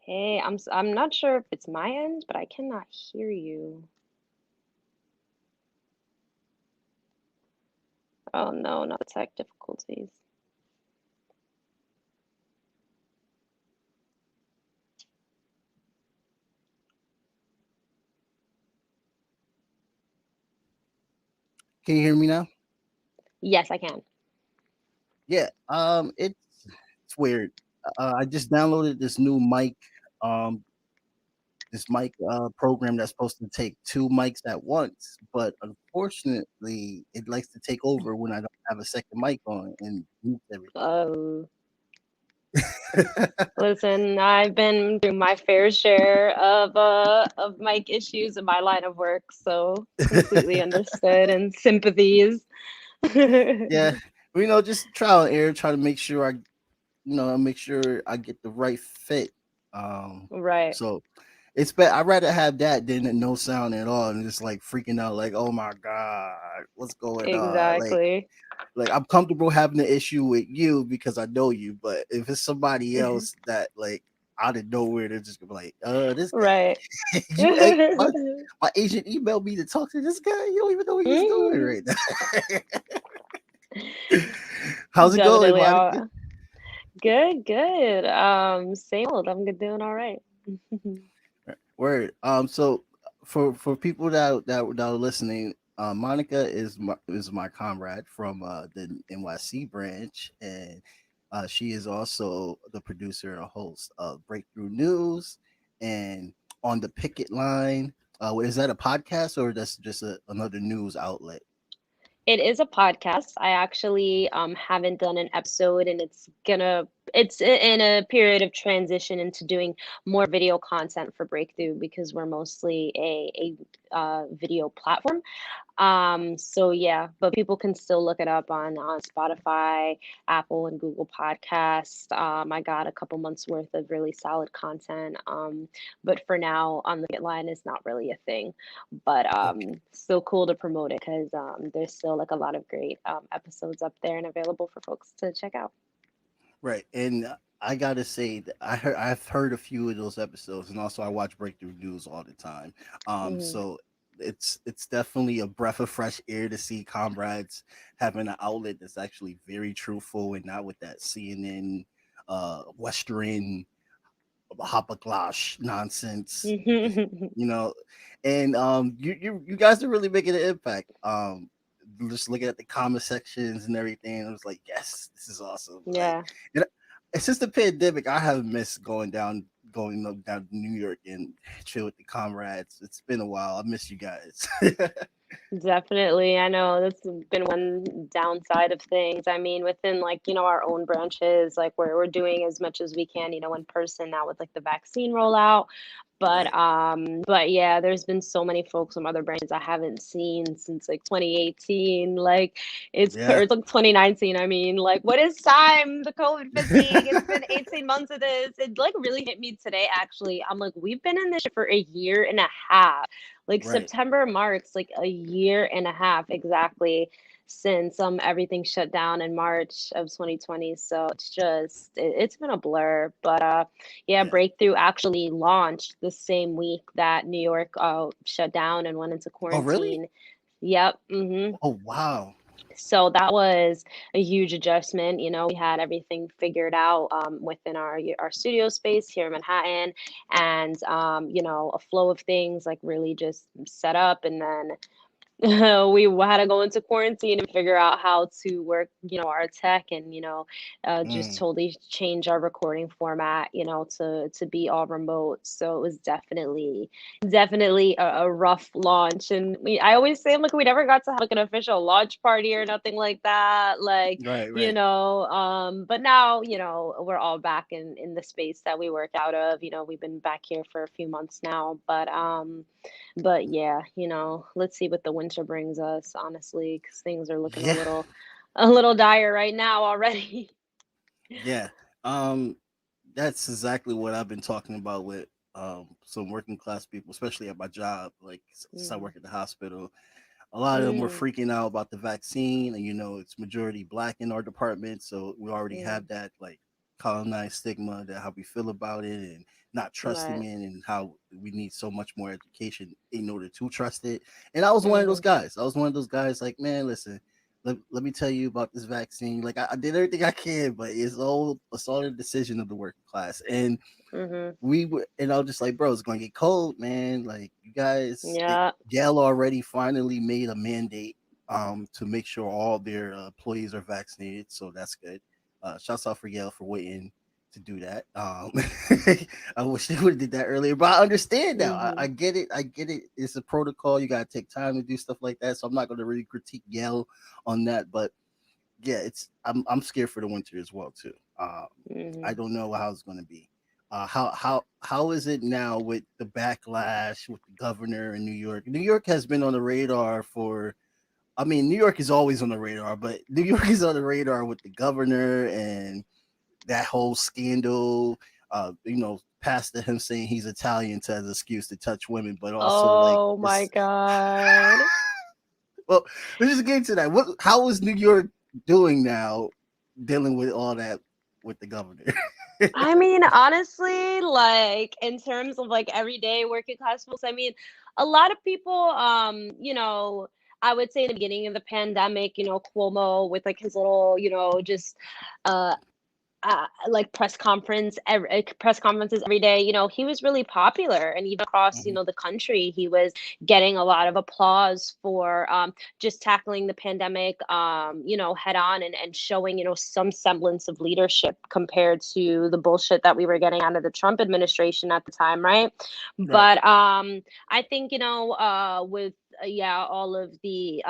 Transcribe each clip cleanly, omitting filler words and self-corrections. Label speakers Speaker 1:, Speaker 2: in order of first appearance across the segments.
Speaker 1: Hey, I'm not sure if it's my end, but I cannot hear you. Oh no, not tech difficulties.
Speaker 2: Can you hear me now?
Speaker 1: Yes, I can.
Speaker 2: Yeah. It's weird. I just downloaded this new mic, um, this mic program that's supposed to take two mics at once, but unfortunately, it likes to take over when I don't have a second mic on and mutes everything.
Speaker 1: Oh, listen, I've been through my fair share of mic issues in my line of work, so completely understood and sympathies.
Speaker 2: Yeah, just trial and error, try to make sure make sure I get the right fit. Um,
Speaker 1: Right,
Speaker 2: so I'd rather have that than no sound at all, and just like freaking out, like, oh my god, what's going on?
Speaker 1: exactly.
Speaker 2: Like I'm comfortable having an issue with you because I know you, but if it's somebody else that like out of nowhere, they're just gonna be like, this
Speaker 1: Right.
Speaker 2: guy, my agent emailed me to talk to this guy. You don't even know what he's doing
Speaker 1: Mhm.
Speaker 2: right now. How's it going,
Speaker 1: Definitely.
Speaker 2: Monica?
Speaker 1: Good, good. Same old. I'm good, doing all right.
Speaker 2: Word. So for people that are listening, Monica is my comrade from the NYC branch, and she is also the producer and host of Breakthrough News and on the Picket Line. Is that a podcast or that's just another news outlet?
Speaker 1: It is a podcast. I actually haven't done an episode, and in a period of transition into doing more video content for Breakthrough because we're mostly a video platform. So yeah, but people can still look it up on Spotify, Apple, and Google Podcasts. I got a couple months worth of really solid content. But for now, on the get line is not really a thing. But
Speaker 2: Okay.
Speaker 1: still cool to promote it because there's still like a lot of great episodes up there and available for folks to check out.
Speaker 2: Right. And I gotta say that I've heard a few of those episodes, and also I watch Breakthrough News all the time.
Speaker 1: Hmm.
Speaker 2: So it's definitely a breath of fresh air to see comrades having an outlet that's actually very truthful and not with that CNN Western hopaglash nonsense. You know, and you guys are really making an impact. Just looking at the comment sections and everything, I was like, yes, this is awesome. Like,
Speaker 1: Yeah.
Speaker 2: and since the pandemic, I have missed down to New York and chill with the comrades. It's been a while. I miss you guys.
Speaker 1: Definitely. I know that's been one downside of things. I mean, within our own branches, like we're doing as much as we can, in person now with like the vaccine rollout.
Speaker 2: Right.
Speaker 1: But yeah, there's been so many folks from other branches I haven't seen since like 2018. Like
Speaker 2: Yeah.
Speaker 1: or like 2019. I mean, like what is time? The COVID fatigue. It's been 18 months of this. It like really hit me today, actually. I'm like, we've been in this shit for a year and a half. Like
Speaker 2: Right.
Speaker 1: September marks like a year and a half exactly since everything shut down in March of 2020. So it's been a blur. But yeah,
Speaker 2: Yeah.
Speaker 1: Breakthrough actually launched the same week that New York shut down and went into
Speaker 2: Oh, really?
Speaker 1: quarantine. Yep.
Speaker 2: Oh, wow.
Speaker 1: So that was a huge adjustment. We had everything figured out within our studio space here in Manhattan, and a flow of things like really just set up, and then we had to go into quarantine and figure out how to work, our tech and, just
Speaker 2: Mm.
Speaker 1: totally change our recording format, to be all remote. So it was definitely a rough launch. And I always say, like, we never got to have like an official launch party or nothing like that. Like,
Speaker 2: Right. Right.
Speaker 1: but now, we're all back in the space that we work out of. We've been back here for a few months now, but yeah, let's see what the winter brings us, honestly, because things are looking
Speaker 2: Yeah.
Speaker 1: a little dire right now already.
Speaker 2: Yeah. Um, that's exactly what I've been talking about with some working class people, especially at my job. Like, since I
Speaker 1: Mm.
Speaker 2: work at the hospital, a lot of them were
Speaker 1: Mm.
Speaker 2: freaking out about the vaccine, and it's majority black in our department, so we already
Speaker 1: Mm.
Speaker 2: have that. Like, colonized stigma, that how we feel about it, and not trusting
Speaker 1: Right.
Speaker 2: it, and how we need so much more education in order to trust it. And I was one of those
Speaker 1: Mhm.
Speaker 2: guys. I was one of those guys like, man, listen, let me tell you about this vaccine. Like I did everything I can, but it's all a decision of the working class. And
Speaker 1: Mhm.
Speaker 2: we were, and I was just like, bro, it's gonna get cold, man. Like you guys,
Speaker 1: Yeah.
Speaker 2: Yale already finally made a mandate to make sure all their employees are vaccinated, so that's good. Shouts out for Yale for waiting to do that. I wish they would have did that earlier, but I understand now. I
Speaker 1: Mhm.
Speaker 2: get it. I get it. It's a protocol. You gotta take time to do stuff like that. So I'm not gonna really critique Yale on that, but yeah, I'm scared for the winter as well too. I
Speaker 1: Mhm.
Speaker 2: don't know how it's going to be. How is it now with the backlash with the governor in New York? New York has been on the radar for. I mean, New York is always on the radar, but New York is on the radar with the governor and that whole scandal. Past him saying he's Italian to as an excuse to touch women, but also like
Speaker 1: Oh my
Speaker 2: this.
Speaker 1: God.
Speaker 2: Well, let's just get into that. How is New York doing now, dealing with all that with the governor?
Speaker 1: I mean, honestly, like in terms of like everyday working class folks, I mean, a lot of people, I would say in the beginning of the pandemic, Cuomo with like his little, just uh like press conferences every day. He was really popular, and even across
Speaker 2: Mhm.
Speaker 1: the country, he was getting a lot of applause for just tackling the pandemic, head on, and showing some semblance of leadership compared to the bullshit that we were getting out of the Trump administration at the time, right?
Speaker 2: Right,
Speaker 1: But I think with yeah, all of the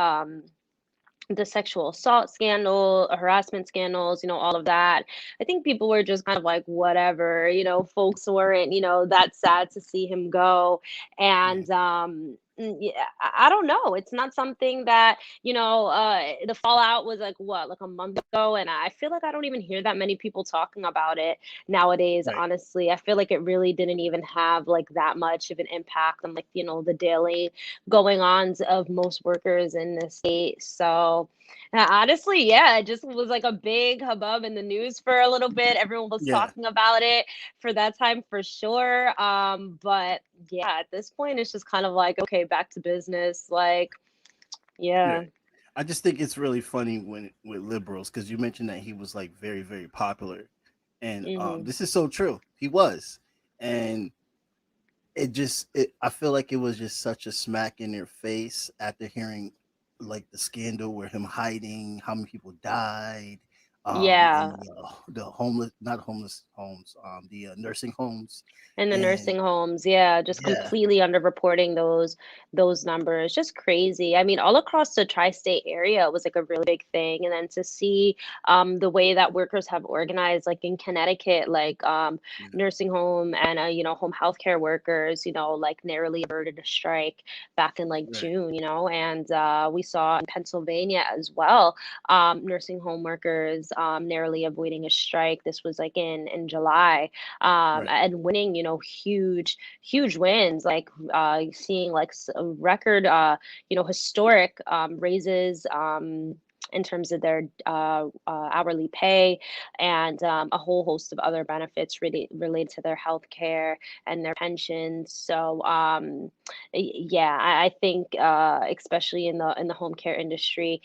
Speaker 1: sexual assault scandal, harassment scandals, all of that. I think people were just kind of like, whatever, folks weren't, that sad to see him go.
Speaker 2: right,
Speaker 1: And yeah, I don't know. It's not something that, the fallout was like what, like a month ago. And I feel like I don't even hear that many people talking about it nowadays,
Speaker 2: right.
Speaker 1: honestly. I feel like it really didn't even have like that much of an impact on like, the daily going ons of most workers in the state. So, honestly, yeah, it just was like a big hubbub in the news for a little bit. Everyone was
Speaker 2: Yeah,
Speaker 1: talking about it for that time for sure. But yeah, at this point, it's just kind of like, okay, back to business. Like,
Speaker 2: yeah.
Speaker 1: yeah.
Speaker 2: I just think it's really funny when with liberals because you mentioned that he was like very, very popular, and
Speaker 1: Hmm.
Speaker 2: this is so true. He was, and I feel like it was just such a smack in their face after hearing like the scandal where him hiding how many people died,
Speaker 1: Yeah.
Speaker 2: and the homeless, not homeless homes, the nursing homes,
Speaker 1: In the
Speaker 2: and
Speaker 1: nursing homes, yeah, just
Speaker 2: yeah,
Speaker 1: completely underreporting those numbers. Just crazy. I mean, all across the tri-state area it was like a really big thing. And then to see the way that workers have organized, like in Connecticut, like
Speaker 2: yeah,
Speaker 1: nursing home and home healthcare workers, like narrowly averted a strike back in like
Speaker 2: right,
Speaker 1: June, and we saw in Pennsylvania as well, nursing home workers narrowly avoiding a strike. This was like in July,
Speaker 2: right,
Speaker 1: and winning, huge wins, like seeing like a record, historic raises. In terms of their hourly pay and a whole host of other benefits related to their health care and their pensions. So yeah, I think especially in the home care industry,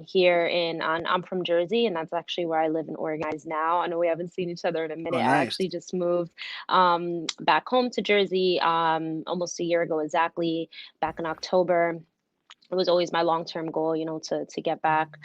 Speaker 1: here I'm from Jersey, and that's actually where I live and organize now. I know we haven't seen each other in a minute.
Speaker 2: oh
Speaker 1: I
Speaker 2: nice,
Speaker 1: actually just moved back home to Jersey almost a year ago exactly, back in October. It was always my long-term goal, to get back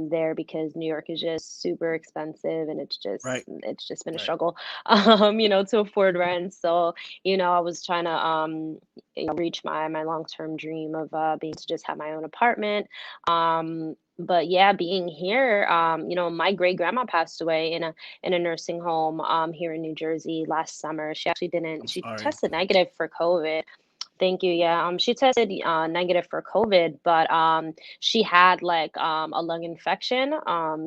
Speaker 1: there because New York is just super expensive, and
Speaker 2: right,
Speaker 1: it's just been a
Speaker 2: right,
Speaker 1: struggle, to afford rent. So, I was trying to reach my long-term dream of being to just have my own apartment. But yeah, being here, my great grandma passed away in a nursing home here in New Jersey last summer. She actually didn't.
Speaker 2: I'm
Speaker 1: She
Speaker 2: sorry,
Speaker 1: tested negative for COVID. Thank you. Yeah. She tested negative for COVID, but she had like a lung infection.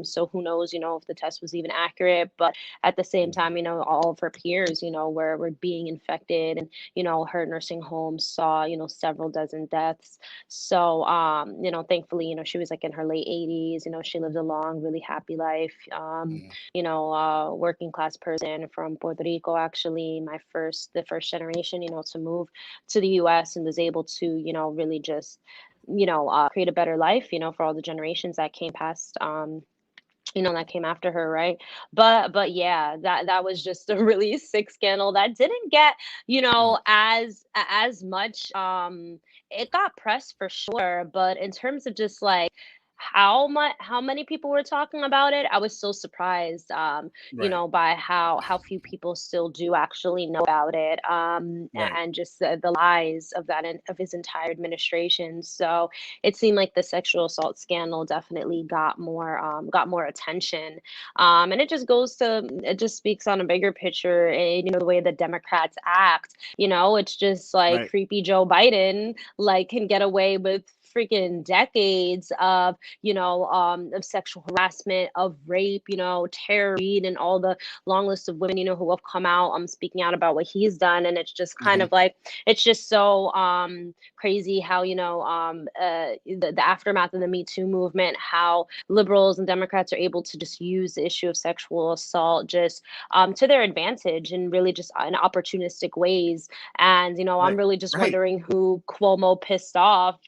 Speaker 1: So who knows, if the test was even accurate. But at the same
Speaker 2: Mhm.
Speaker 1: time, all of her peers, were being infected, and her nursing home saw, several dozen deaths. So thankfully, she was like in her late 80s. She lived a long, really happy life.
Speaker 2: Mhm.
Speaker 1: Working class person from Puerto Rico, actually, the first generation, to move to the US, and was able to, really just, create a better life, for all the generations that came past, that came after her, right? But yeah, that was just a really sick scandal that didn't get,
Speaker 2: Mhm.
Speaker 1: as much. It got press for sure, but in terms of just like how many people were talking about it, I was so surprised,
Speaker 2: Right.
Speaker 1: by how few people still do actually know about it,
Speaker 2: Right.
Speaker 1: and just the lies of of his entire administration. So it seemed like the sexual assault scandal definitely got more attention, and it just speaks on a bigger picture, and the way the Democrats act. It's just like
Speaker 2: Right.
Speaker 1: creepy Joe Biden like can get away with freaking decades of sexual harassment, of rape, Tara Reid, and all the long list of women, who have come out speaking out about what he's done. And it's just kind
Speaker 2: Mhm.
Speaker 1: of like, it's just so crazy how, the aftermath of the Me Too movement, how liberals and Democrats are able to just use the issue of sexual assault just to their advantage, and really just in opportunistic ways. And, I'm
Speaker 2: Right.
Speaker 1: really just
Speaker 2: Right.
Speaker 1: wondering who Cuomo pissed off,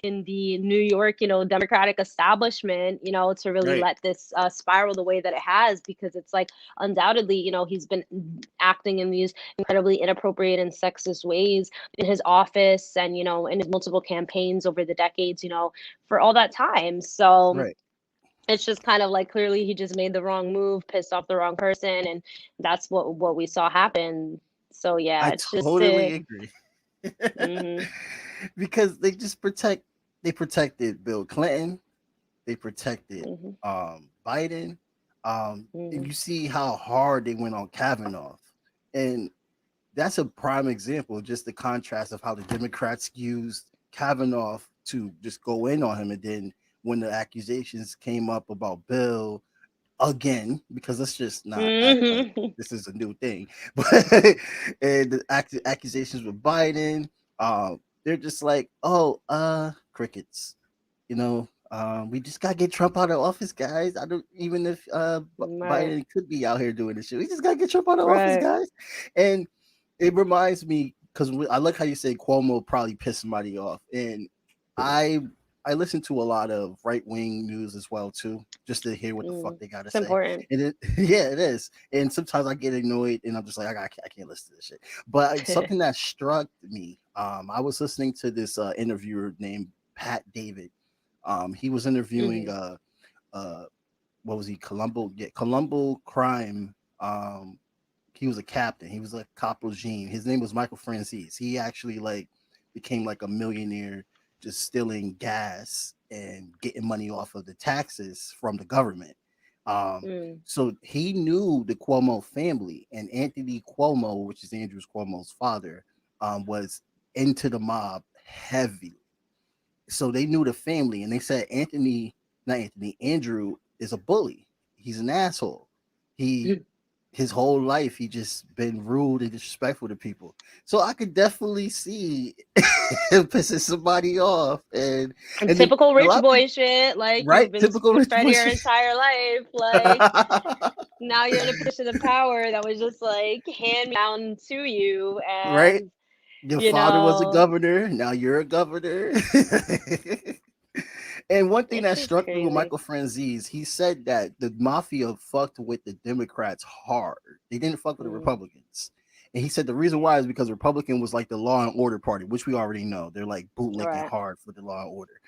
Speaker 1: in the New York, Democratic establishment, to really
Speaker 2: Right.
Speaker 1: let this spiral the way that it has, because it's like undoubtedly, he's been acting in these incredibly inappropriate and sexist ways in his office, and, in his multiple campaigns over the decades, for all that time. So
Speaker 2: Right.
Speaker 1: it's just kind of like clearly he just made the wrong move, pissed off the wrong person, and that's what we saw happen. So yeah,
Speaker 2: I
Speaker 1: it's just
Speaker 2: totally
Speaker 1: sick.
Speaker 2: agree.
Speaker 1: Mhm.
Speaker 2: Because they protected Bill Clinton, they protected
Speaker 1: Mhm.
Speaker 2: Biden. And
Speaker 1: Mhm.
Speaker 2: you see how hard they went on Kavanaugh. And that's a prime example, just the contrast of how the Democrats used Kavanaugh to just go in on him. And then when the accusations came up about Bill again, because let's just not act like
Speaker 1: Mhm.
Speaker 2: this is a new thing, but and the accusations with Biden, they're just like, oh, crickets, we just gotta get Trump out of office, guys. I don't even if
Speaker 1: Right.
Speaker 2: Biden could be out here doing this shit. We just gotta get Trump out of office,
Speaker 1: Right.
Speaker 2: guys. And it reminds me because I like how you say Cuomo probably pissed somebody off, and I I listen to a lot of right wing news as well too, just to hear what the fuck
Speaker 1: Mm.
Speaker 2: they gotta
Speaker 1: It's
Speaker 2: say.
Speaker 1: important.
Speaker 2: And it, yeah, it is. And sometimes I get annoyed, and I'm just like, I can't listen to this shit. But something that struck me, I was listening to this interviewer named Pat David. He was interviewing
Speaker 1: Mhm.
Speaker 2: uh what was he, Colombo? Yeah, Colombo crime. He was a captain. He was a cop regime. His name was Michael Francis. He actually like became like a millionaire just stealing gas and getting money off of the taxes from the government. Um,
Speaker 1: Mm.
Speaker 2: so he knew the Cuomo family, and Anthony Cuomo, which is Andrew Cuomo's father, was into the mob heavy. So they knew the family, and they said not Anthony, Andrew is a bully. He's an asshole. He his whole life he just been rude and disrespectful to people. So I could definitely see him pissing somebody off,
Speaker 1: And
Speaker 2: and then
Speaker 1: typical
Speaker 2: a
Speaker 1: rich
Speaker 2: lot of people,
Speaker 1: boy shit, like
Speaker 2: right?
Speaker 1: you've been
Speaker 2: Typical
Speaker 1: spoon
Speaker 2: rich
Speaker 1: fed
Speaker 2: boy
Speaker 1: your
Speaker 2: shit.
Speaker 1: entire life. Like now you're in a position of power that was just like hand me down to you.
Speaker 2: Right?
Speaker 1: And,
Speaker 2: Your
Speaker 1: you
Speaker 2: father was a
Speaker 1: know,
Speaker 2: governor. Now you're a governor. And one thing
Speaker 1: it's
Speaker 2: that
Speaker 1: just
Speaker 2: struck me with
Speaker 1: crazy.
Speaker 2: Michael Franzese, he said that the mafia fucked with the Democrats hard. They didn't fuck with the
Speaker 1: Mm.
Speaker 2: Republicans. And he said the reason why is because Republican was like the law and order party, which we already know. They're like bootlicking
Speaker 1: Right.
Speaker 2: hard for the law and order.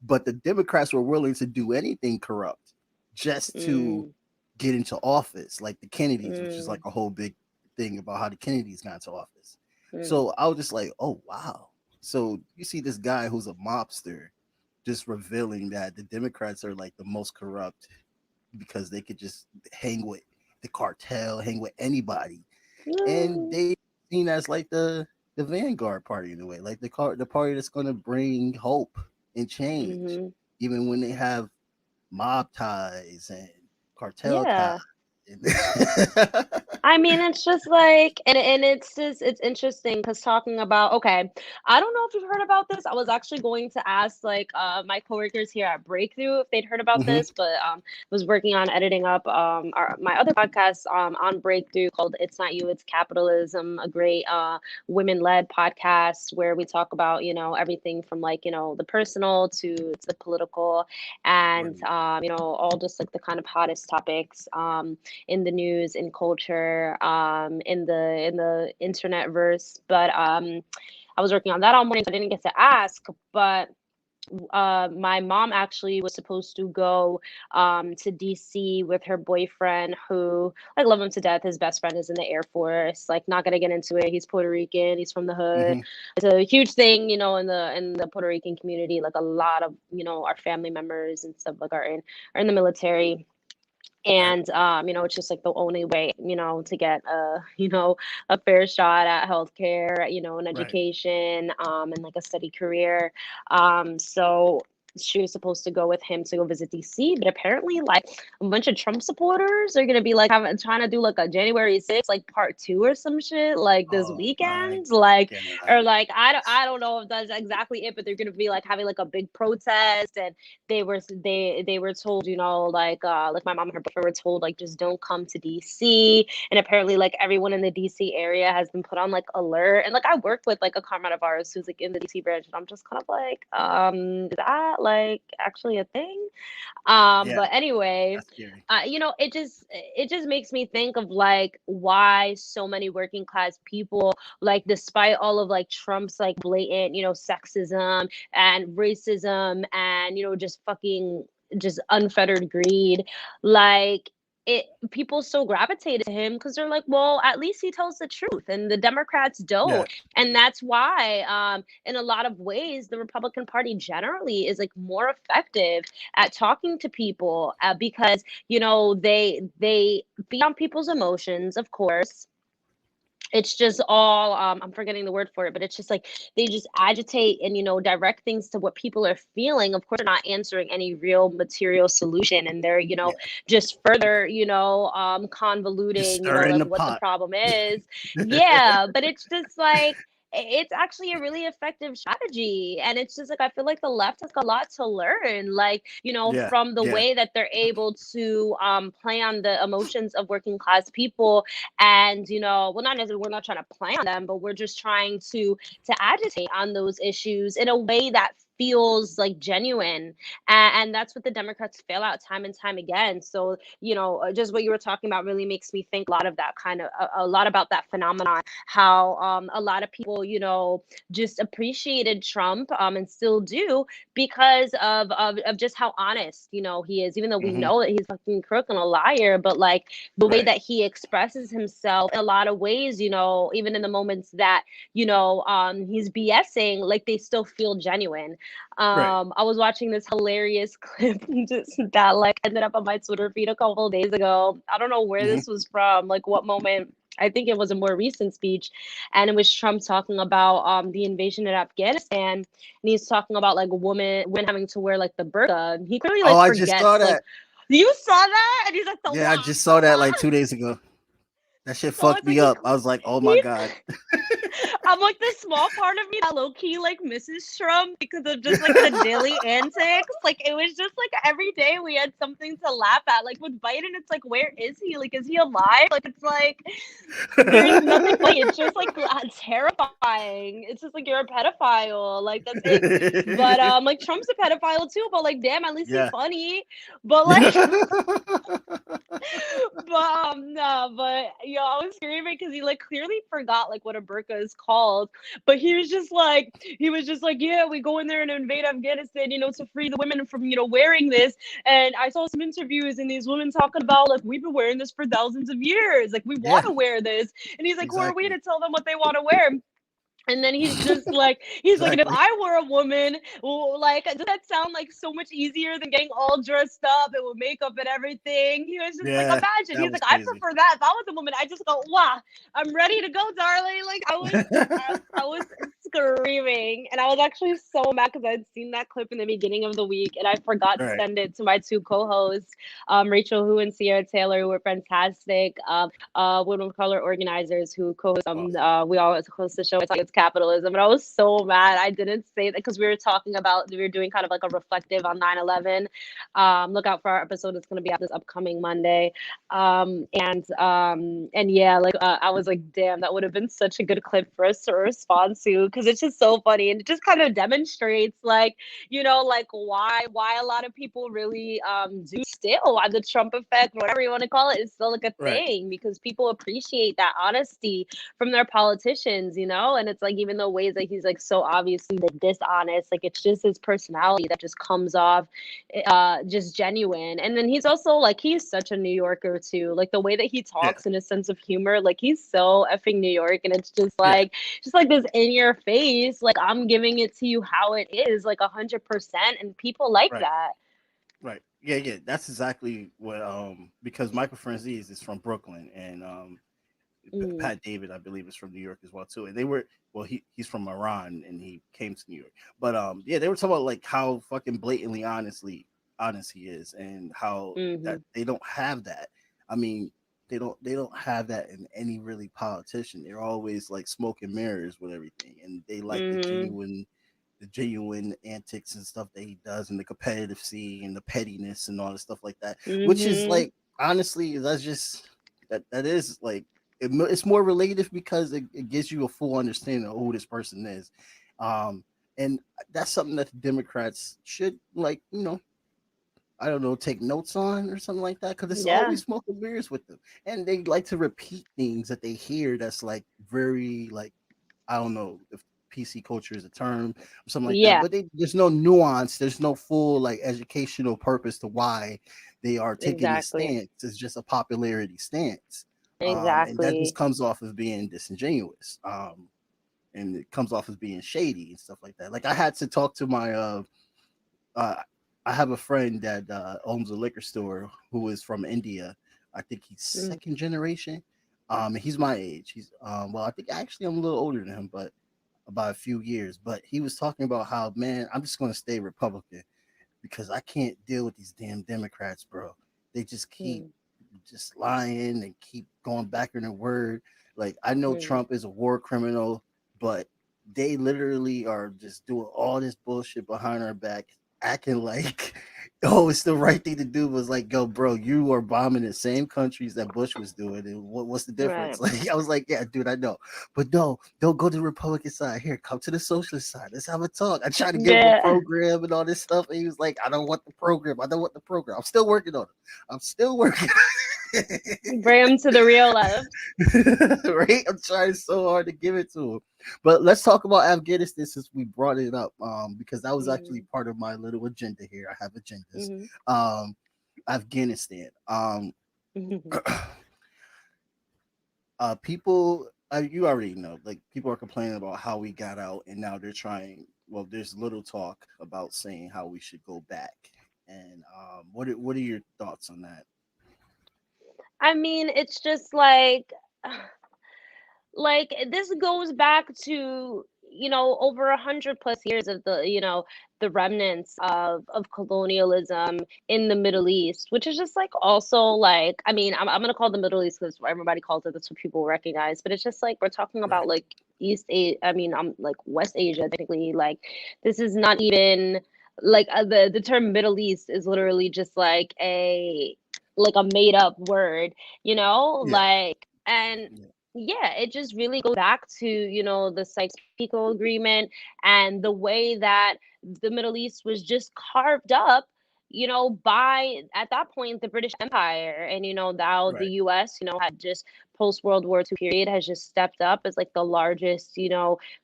Speaker 2: But the Democrats were willing to do anything corrupt just to
Speaker 1: Mm.
Speaker 2: get into office, like the Kennedys, which is like
Speaker 1: Mm.
Speaker 2: a whole big thing about how the Kennedys got into office.
Speaker 1: Mm.
Speaker 2: So I was just like, oh wow. So you see this guy who's a mobster just revealing that the Democrats are like the most corrupt because they could just hang with the cartel, hang with anybody, and
Speaker 1: Mm.
Speaker 2: they seen as like the Vanguard Party in a way, like the party that's going to bring hope and change,
Speaker 1: Hmm.
Speaker 2: even when they have mob ties and cartel ties.
Speaker 1: Yeah.
Speaker 2: And
Speaker 1: I mean, it's just like, and it's just, it's interesting because talking about, okay, I don't know if you've heard about this. I was actually going to ask like my coworkers here at BreakThough if they'd heard about
Speaker 2: Mhm.
Speaker 1: this, but was working on editing up my other podcast on BreakThough called "It's Not You, It's Capitalism," a great women-led podcast where we talk about everything from like the personal to the political, and
Speaker 2: Right.
Speaker 1: all just like the kind of hottest topics. In the news, in culture, in the internet verse. But I was working on that all morning, so I didn't get to ask. But my mom actually was supposed to go to DC with her boyfriend, who like love him to death. His best friend is in the Air Force. Like, not gonna get into it. He's Puerto Rican. He's from the hood.
Speaker 2: Mhm.
Speaker 1: It's a huge thing, in the Puerto Rican community. Like a lot of our family members and stuff like are in the military,
Speaker 2: Right.
Speaker 1: and it's just like the only way to get a fair shot at healthcare, an
Speaker 2: Right.
Speaker 1: education, and like a steady career. So she was supposed to go with him to go visit DC, but apparently like a bunch of Trump supporters are gonna be like trying to do like a January 6th like part two or some shit like this
Speaker 2: Oh my
Speaker 1: weekend, like,
Speaker 2: god.
Speaker 1: or like I don't know if that's exactly it, but they're gonna be like having like a big protest, and they were told, like my mom and her boyfriend were told, like, just don't come to DC. And apparently like everyone in the DC area has been put on like alert. And like I work with like a comrade of ours who's like in the DC branch, and I'm just kind of like, is that like actually a thing?
Speaker 2: Yeah,
Speaker 1: But anyway,
Speaker 2: that's scary.
Speaker 1: it just makes me think of like why so many working class people, like despite all of like Trump's like blatant, sexism and racism and just fucking just unfettered greed, like it people so gravitated to him because they're like, well, at least he tells the truth, and the Democrats
Speaker 2: Yeah.
Speaker 1: don't. And that's why in a lot of ways the Republican Party generally is like more effective at talking to people, because they feed on people's emotions, of course. It's just all I'm forgetting the word for it, but it's just like they just agitate and direct things to what people are feeling. Of course, they're not answering any real material solution, and they're
Speaker 2: Yeah.
Speaker 1: just further
Speaker 2: Just
Speaker 1: convoluting
Speaker 2: stir in
Speaker 1: like
Speaker 2: the
Speaker 1: what the
Speaker 2: pot.
Speaker 1: problem is. Yeah, but it's just like it's actually a really effective strategy, and it's just like I feel like the left has got a lot to learn, like
Speaker 2: Yeah.
Speaker 1: from the
Speaker 2: Yeah.
Speaker 1: way that they're able to play on the emotions of working class people. And well, not necessarily, we're not trying to play on them, but we're just trying to agitate on those issues in a way that feels like genuine. And that's what the Democrats fail out time and time again. So just what you were talking about really makes me think a lot of that kind of a lot about that phenomenon, how a lot of people just appreciated Trump, and still do, because of just how honest he is, even though we
Speaker 2: Hmm.
Speaker 1: know that he's fucking crook and a liar. But like the way
Speaker 2: Right.
Speaker 1: that he expresses himself in a lot of ways, even in the moments that he's BSing, like they still feel genuine.
Speaker 2: Right.
Speaker 1: I was watching this hilarious clip just that like ended up on my Twitter feed a couple of days ago. I don't know where
Speaker 2: Hmm.
Speaker 1: this was from, like what moment. I think it was a more recent speech, and it was Trump talking about the invasion in Afghanistan, and he's talking about like women having to wear like the burqa. He clearly
Speaker 2: Oh,
Speaker 1: like
Speaker 2: I just saw
Speaker 1: forgets, like,
Speaker 2: that.
Speaker 1: you saw that, and he's like the
Speaker 2: Yeah, I just saw that like 2 days ago. That shit
Speaker 1: so
Speaker 2: fucked
Speaker 1: it's like
Speaker 2: me up. I was like, oh my
Speaker 1: he
Speaker 2: god.
Speaker 1: I'm like the small part of me that low key like misses Trump because of just like the daily antics. Like it was just like every day we had something to laugh at. Like with Biden, it's like, where is he? Like, is he alive? Like it's like there's nothing funny. It's just like terrifying. It's just like you're a pedophile. Like that's it. But like Trump's a pedophile too. But like, damn, at least he's
Speaker 2: Yeah.
Speaker 1: funny. But like. No, but I was screaming because he like clearly forgot like what a burqa is called. But he was just like, yeah, we go in there and invade Afghanistan, to free the women from wearing this. And I saw some interviews, and these women talking about like, we've been wearing this for thousands of years, like we want
Speaker 2: Yeah,
Speaker 1: to wear this. And he's like, who are we
Speaker 2: exactly.
Speaker 1: to tell them what they want to wear? And then he's like, and if
Speaker 2: Exactly.
Speaker 1: I were a woman, like, does that sound like so much easier than getting all dressed up and with makeup and everything? He was just like,
Speaker 2: Yeah,
Speaker 1: imagine.
Speaker 2: that
Speaker 1: He's
Speaker 2: was
Speaker 1: like, I
Speaker 2: crazy.
Speaker 1: prefer that. If I was a woman, I just go, wow, I'm ready to go, darling. Like, I was screaming, and I was actually so mad because I'd seen that clip in the beginning of the week, and I forgot to
Speaker 2: Right,
Speaker 1: send it to my two co-hosts, Rachel Hu and Sierra Taylor, who were fantastic. Women of color organizers who co-host
Speaker 2: awesome.
Speaker 1: we always host the show It's Capitalism. And I was so mad I didn't say that because we were doing kind of like a reflective on 9/11. Look out for our episode. It's going to be out this upcoming Monday. And yeah, like I was like, damn, that would have been such a good clip for us to respond to because it's just so funny and it just kind of demonstrates like, like why a lot of people really do still why the Trump effect, whatever you want to call it, is still like a
Speaker 2: Right,
Speaker 1: thing because people appreciate that honesty from their politicians, and it's like even the ways that he's like so obviously like dishonest, like it's just his personality that just comes off just genuine. And then he's also like he's such a New Yorker too. Like the way that he
Speaker 2: yeah,
Speaker 1: talks and his sense of humor, like he's so effing New York and it's
Speaker 2: yeah,
Speaker 1: just like this in your face, like I'm giving it to you how it is, like 100%, and people like
Speaker 2: right,
Speaker 1: that.
Speaker 2: right. Yeah, yeah. That's exactly what. Because Michael Franzese is from Brooklyn, and
Speaker 1: Mm,
Speaker 2: Pat David, I believe, is from New York as well too. And they were well, he's from Iran, and he came to New York. But yeah, they were talking about like how fucking blatantly honest he is, and how that
Speaker 1: mm-hmm.
Speaker 2: they don't have that. I mean, they don't have that in any really politician. They're always like smoke and mirrors with everything, and they like
Speaker 1: Mm-hmm.
Speaker 2: the genuine antics and stuff that he does, and the competitive scene and the pettiness and all the stuff like that. Which is
Speaker 1: Mm-hmm.
Speaker 2: like honestly, that is like it's more relative because it gives you a full understanding of who this person is. Um, and that's something that the Democrats should like, I don't know, take notes on or something like that because it's
Speaker 1: Yeah,
Speaker 2: always smoking beers with them, and they like to repeat things that they hear that's like very like I don't know if PC culture is a term or something like that,
Speaker 1: yeah,
Speaker 2: but there's no nuance, there's no full like educational purpose to why they are taking this
Speaker 1: exactly,
Speaker 2: stance. It's just a popularity stance, and that just
Speaker 1: exactly.
Speaker 2: comes off as being disingenuous, and it comes off as being shady and stuff like that. Like I had to talk to my uh, I have a friend that owns a liquor store who is from India. I think he's
Speaker 1: Mm,
Speaker 2: second generation. He's my age. He's well, I think actually I'm a little older than him, but about a few years. But he was talking about how, man, I'm just going to stay Republican because I can't deal with these damn Democrats, bro. They just keep
Speaker 1: mm,
Speaker 2: just lying and keep going back on their word. Like I know
Speaker 1: mm.
Speaker 2: Trump is a war criminal, but they literally are just doing all this bullshit behind our back, acting like oh, it's the right thing to do. Was like, go, bro, you are bombing the same countries that Bush was doing, and what's the difference?
Speaker 1: Right.
Speaker 2: Like, I was like, yeah, dude, I know, but no, don't go to the Republican side. Here, come to the socialist side. Let's have a talk. I tried to give him a
Speaker 1: Yeah.
Speaker 2: program and all this stuff, and he was like, I don't want the program. I don't want the program. I'm still working on it. I'm still working.
Speaker 1: Bring him to the real left.
Speaker 2: Right? I'm trying so hard to give it to him. But let's talk about Afghanistan since we brought it up, because that was actually
Speaker 1: Mm,
Speaker 2: part of my little agenda here. I have agendas.
Speaker 1: mm-hmm.
Speaker 2: Afghanistan.
Speaker 1: Mm-hmm.
Speaker 2: People, you already know, like people are complaining about how we got out, and now they're trying. Well, there's little talk about saying how we should go back. And what are your thoughts on that?
Speaker 1: I mean, it's just like this goes back to over 100 plus years of the remnants of colonialism in the Middle East, which is just like also like I mean I'm gonna call the Middle East because everybody calls it, that's what people recognize, but it's just like we're talking about
Speaker 2: Right,
Speaker 1: like East A I mean I'm like West Asia technically, like this is not even like the term Middle East is literally just like a made up word,
Speaker 2: yeah,
Speaker 1: and
Speaker 2: yeah,
Speaker 1: yeah, it just really goes back to, the Sykes-Picot Agreement and the way that the Middle East was just carved up, by at that point the British Empire. And, now the
Speaker 2: right,
Speaker 1: US, had just post World War II period has just stepped up as like the largest,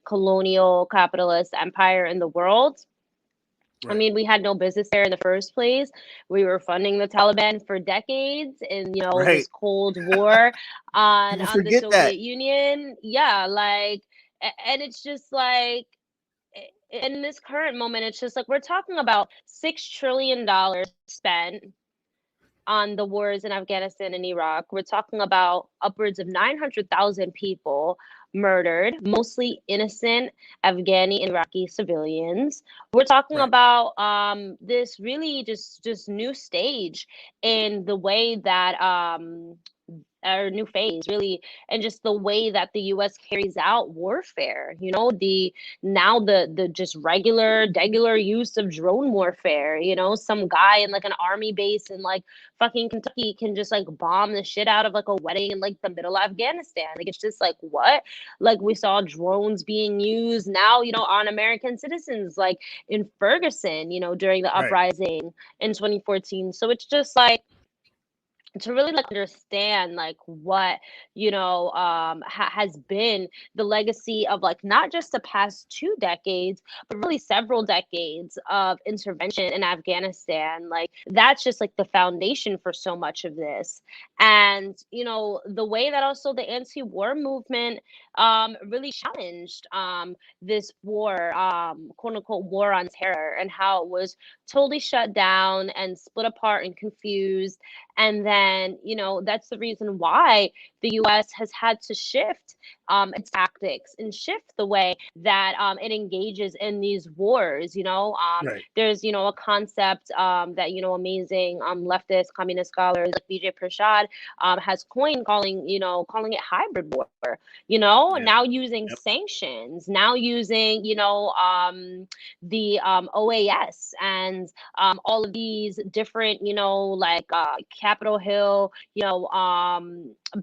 Speaker 1: colonial capitalist empire in the world. I
Speaker 2: right,
Speaker 1: mean, we had no business there in the first place. We were funding the Taliban for decades in,
Speaker 2: right.
Speaker 1: this Cold War on
Speaker 2: People
Speaker 1: on the
Speaker 2: forget that.
Speaker 1: Soviet Union. Yeah, like and it's just like, in this current moment, it's just like we're talking about $6 trillion spent on the wars in Afghanistan and Iraq. We're talking about upwards of 900,000 people murdered, mostly innocent Afghani and Iraqi civilians. We're talking
Speaker 2: Right.
Speaker 1: about this really just new stage in the way that our new phase really, and just the way that the US carries out warfare, the now the just regular use of drone warfare. Some guy in like an army base in like fucking Kentucky can just like bomb the shit out of like a wedding in like the middle of Afghanistan. Like, it's just like, what? Like, we saw drones being used now, on American citizens, like in Ferguson, during the
Speaker 2: Right.
Speaker 1: uprising in 2014. So it's just like, to really like understand like what has been the legacy of like not just the past 2 decades, but really several decades of intervention in Afghanistan. Like, that's just like the foundation for so much of this. And the way that also the anti-war movement really challenged this war, quote unquote war on terror, and how it was totally shut down and split apart and confused. And then, that's the reason why the US has had to shift its tactics and shift the way that it engages in these wars.
Speaker 2: Right.
Speaker 1: There's, a concept that, amazing leftist communist scholars like BJ Prashad has coined, calling it hybrid war,
Speaker 2: Yeah.
Speaker 1: now using
Speaker 2: Yep.
Speaker 1: sanctions, now using, the OAS and all of these different, like Capitol Hill,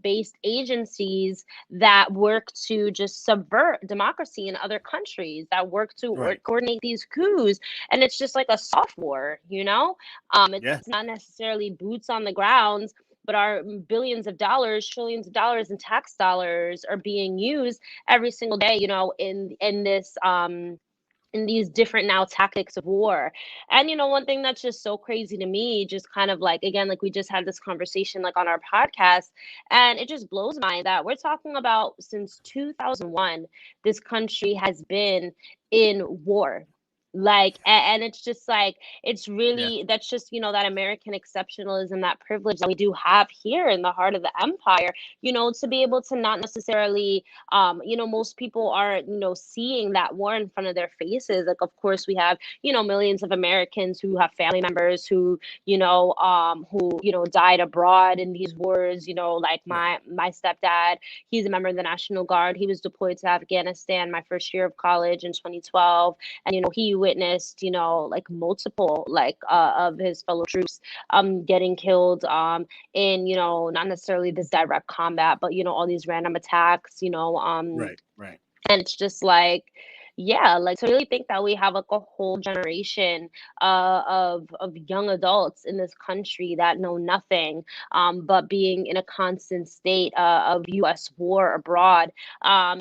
Speaker 1: based agencies that work to just subvert democracy in other countries, that work to
Speaker 2: Right.
Speaker 1: coordinate these coups. And it's just like a soft war,
Speaker 2: Yeah.
Speaker 1: it's not necessarily boots on the ground, but our billions of dollars, trillions of dollars in tax dollars are being used every single day, in this in these different now tactics of war. And one thing that's just so crazy to me, just kind of like, again, like we just had this conversation like on our podcast, and it just blows my mind that we're talking about since 2001 this country has been in war. Like, and it's just like, it's
Speaker 2: Yeah.
Speaker 1: really, that's just, that American exceptionalism, that privilege that we do have here in the heart of the empire, to be able to not necessarily, most people aren't, seeing that war in front of their faces. Like, of course, we have, millions of Americans who have family members who died abroad in these wars. Like
Speaker 2: Right.
Speaker 1: my stepdad, he's a member of the National Guard. He was deployed to Afghanistan my first year of college in 2012. And he witnessed like multiple like of his fellow troops getting killed in not necessarily this direct combat, but all these random attacks,
Speaker 2: Right. Right.
Speaker 1: and it's just like, yeah, like, to really think that we have like a whole generation of young adults in this country that know nothing but being in a constant state of US war abroad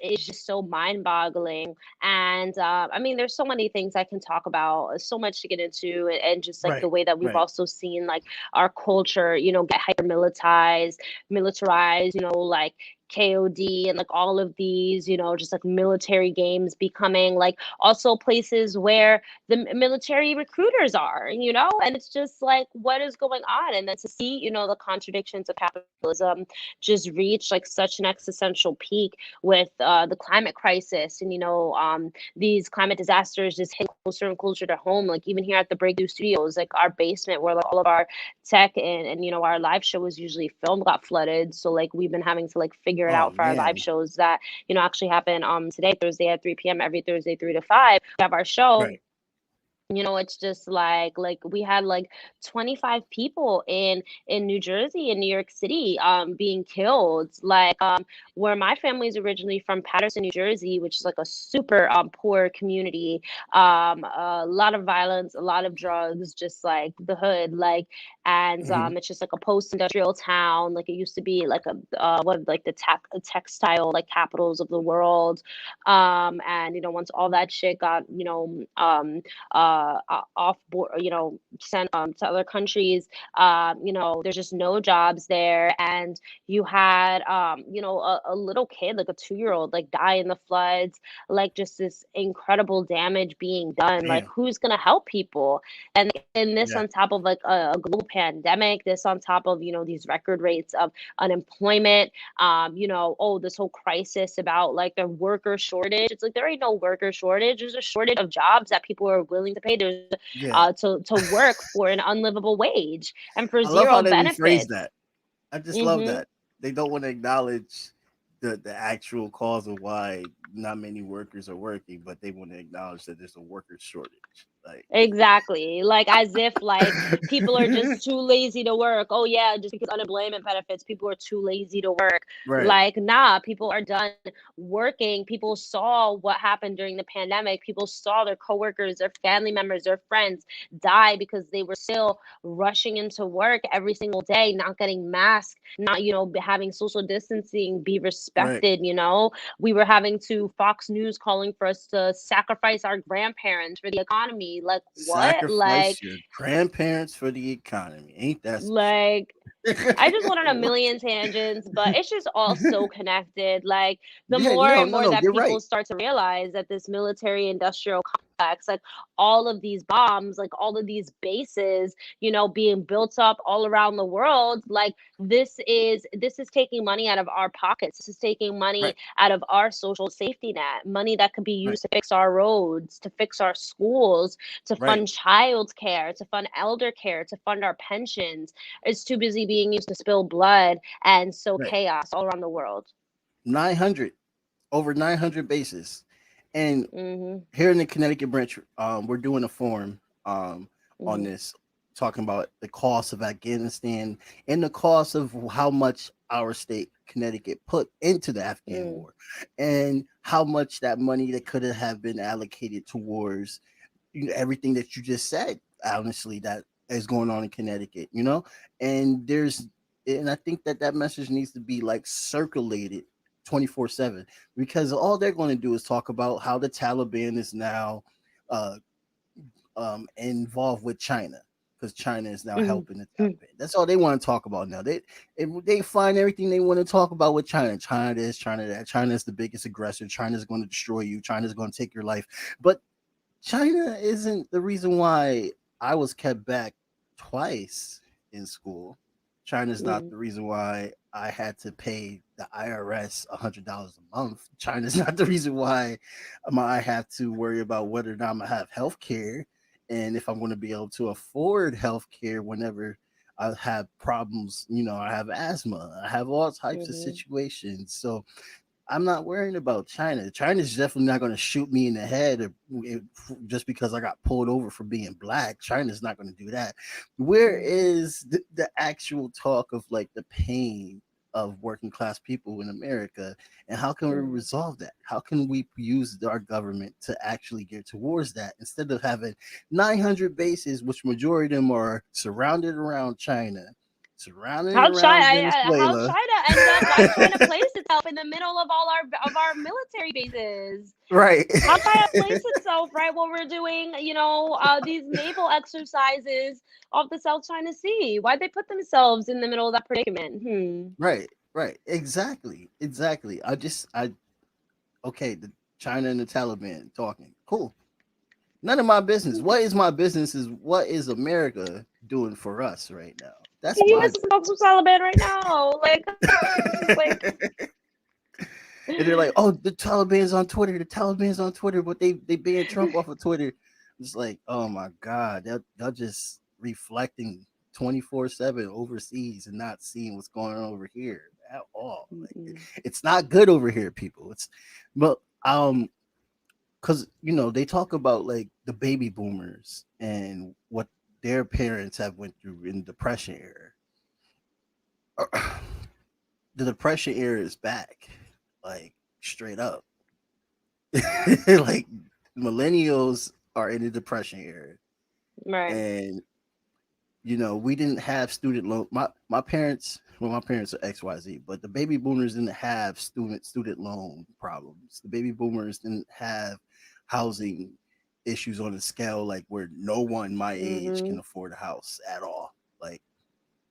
Speaker 1: is just so mind-boggling. And I mean, there's so many things I can talk about, so much to get into, and just like the
Speaker 2: Right.
Speaker 1: way that we've
Speaker 2: Right.
Speaker 1: also seen like our culture, get hyper militarized, like KOD and like all of these, just like military games becoming like also places where the military recruiters are, and it's just like, what is going on? And then to see, the contradictions of capitalism just reach like such an existential peak with the climate crisis, and, these climate disasters just hit closer and closer to home. Like, even here at the BreakThough Studios, like our basement where like all of our tech and our live show is usually filmed got flooded. So like we've been having to like figure it
Speaker 2: Oh
Speaker 1: out for our live
Speaker 2: man.
Speaker 1: shows that actually happen today, Thursday at 3 p.m. every Thursday 3 to 5. We have our show.
Speaker 2: Right.
Speaker 1: It's just like we had like 25 people in New Jersey and New York City being killed. Like, where my family is originally from, Paterson, New Jersey, which is like a super poor community, a lot of violence, a lot of drugs, just like the hood. Like, and
Speaker 2: Mhm.
Speaker 1: it's just like a post-industrial town. Like it used to be like a one of like the textile like capitals of the world. And once all that shit got off board, sent to other countries, there's just no jobs there, and you had a little kid, like a 2-year old, like die in the floods, like just this incredible damage being done. Like
Speaker 2: Damn.
Speaker 1: who's gonna help people? And this
Speaker 2: Yeah.
Speaker 1: on top of like a global pandemic, this on top of these record rates of unemployment, oh, this whole crisis about like the worker shortage. It's like there ain't no worker shortage. There's a shortage of jobs that people are willing to pay. There's
Speaker 2: Yeah.
Speaker 1: to work for an unlivable wage and for
Speaker 2: I love
Speaker 1: zero
Speaker 2: how they rephrase
Speaker 1: benefits.
Speaker 2: that. I just love
Speaker 1: Mm-hmm.
Speaker 2: that. They don't want to acknowledge the actual cause of why not many workers are working, but they want to acknowledge that there's a worker shortage. Like
Speaker 1: Exactly. Like as if like people are just too lazy to work. Oh yeah, just because unemployment benefits, people are too lazy to work.
Speaker 2: right,
Speaker 1: Like nah, people are done working. People saw what happened during the pandemic. People saw their coworkers, their family members, their friends die because they were still rushing into work every single day, not getting masked, not having social distancing be
Speaker 2: right.
Speaker 1: respected. We were having to Fox News calling for us to sacrifice our grandparents for the economy. Like what?
Speaker 2: Sacrifice your grandparents for the economy. Ain't that some shit?
Speaker 1: Like I just went on a million tangents, but it's just all so connected. Like the
Speaker 2: Yeah,
Speaker 1: more and
Speaker 2: no,
Speaker 1: more
Speaker 2: no,
Speaker 1: that
Speaker 2: you're
Speaker 1: people
Speaker 2: right.
Speaker 1: start to realize that this military industrial complex, like all of these bombs, like all of these bases, being built up all around the world, like this is taking money out of our pockets. This is taking money
Speaker 2: Right,
Speaker 1: out of our social safety net, money that could be
Speaker 2: right,
Speaker 1: used to fix our roads, to fix our schools, to
Speaker 2: right.
Speaker 1: fund child care, to fund elder care, to fund our pensions. It's too busy being used to spill blood and sow
Speaker 2: Right.
Speaker 1: chaos all around the world.
Speaker 2: 900, over 900 bases. And
Speaker 1: Mhm.
Speaker 2: here in the Connecticut branch, we're doing a forum on
Speaker 1: Mhm.
Speaker 2: this, talking about the cost of Afghanistan and the cost of how much our state, Connecticut, put into the Afghan
Speaker 1: Mm.
Speaker 2: war, and how much that money that could have been allocated towards everything that you just said. Honestly, that is going on in Connecticut, and I think that message needs to be like circulated 24/7, because all they're going to do is talk about how the Taliban is now uh, involved with China, because China is now
Speaker 1: Mhm.
Speaker 2: helping the
Speaker 1: Mhm.
Speaker 2: Taliban. That's all they want to talk about now. They find everything they want to talk about with China. China this, China that. China is the biggest aggressor. China is going to destroy you. China is going to take your life. But China isn't the reason why I was kept back twice in school. China's not
Speaker 1: Mhm.
Speaker 2: the reason why I had to pay the IRS $100 a month. China's not the reason why I have to worry about whether or not I'm gonna have health care, and if I'm going to be able to afford health care whenever I have problems. I have asthma. I have all types of
Speaker 1: Mhm.
Speaker 2: situations. So I'm not worrying about China. China's definitely not going to shoot me in the head just because I got pulled over for being black. China's not going to do that. Where
Speaker 1: Mhm.
Speaker 2: is the actual talk of like the pain of working class people in America, and how can we
Speaker 1: Mhm.
Speaker 2: resolve that? How can we use our government to actually get towards that, instead of having 900 bases, which majority of them are surrounded around China, surrounded around
Speaker 1: How
Speaker 2: Venezuela?
Speaker 1: China end up? Why China placed itself in the middle of all our military bases?
Speaker 2: Right.
Speaker 1: How China placed itself right when we're doing these naval exercises off the South China Sea? Why'd they put themselves in the middle of that predicament? Hmm.
Speaker 2: Right, right. Exactly. Exactly. Okay, the China and the Taliban talking. Cool. None of my business. What is my business is what is America doing for us right now?
Speaker 1: The
Speaker 2: That's
Speaker 1: U.S.
Speaker 2: my
Speaker 1: is about to Taliban right now. Like, come on, it's like.
Speaker 2: And they're like, oh, the Taliban's on Twitter. The Taliban's on Twitter, but they banned Trump off of Twitter. It's like, oh my God, they're just reflecting 24/7 overseas and not seeing what's going on over here at all. Like
Speaker 1: Mm-mm.
Speaker 2: it's not good over here, people. But because they talk about like the baby boomers and what their parents have went through in depression era. The depression era is back, like straight up. Like millennials are in the depression era,
Speaker 1: Right.
Speaker 2: and we didn't have student loan. My parents, well, my parents are XYZ, but the baby boomers didn't have student loan problems. The baby boomers didn't have housing issues on a scale like where no one my age
Speaker 1: Hmm.
Speaker 2: can afford a house at all. Like,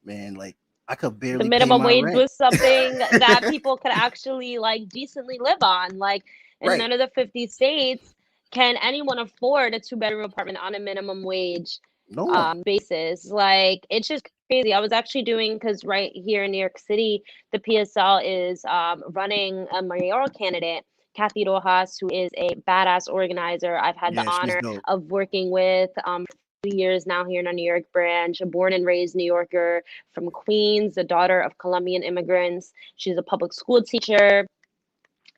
Speaker 2: man, like I could
Speaker 1: The
Speaker 2: barely pay
Speaker 1: minimum
Speaker 2: my
Speaker 1: wage
Speaker 2: rent.
Speaker 1: was something that people could actually like decently live on. Like in
Speaker 2: Right.
Speaker 1: none of the 50 states can anyone afford a two-bedroom apartment on a minimum wage
Speaker 2: No one.
Speaker 1: basis. Like it's just crazy. I was actually doing because right here in New York City, the PSL is running a mayoral candidate. Kathy Rojas, who is a badass organizer. I've had the
Speaker 2: Yeah, she's
Speaker 1: honor
Speaker 2: dope.
Speaker 1: of working with for years now here in our New York branch. A born and raised New Yorker from Queens, the daughter of Colombian immigrants. She's a public school teacher.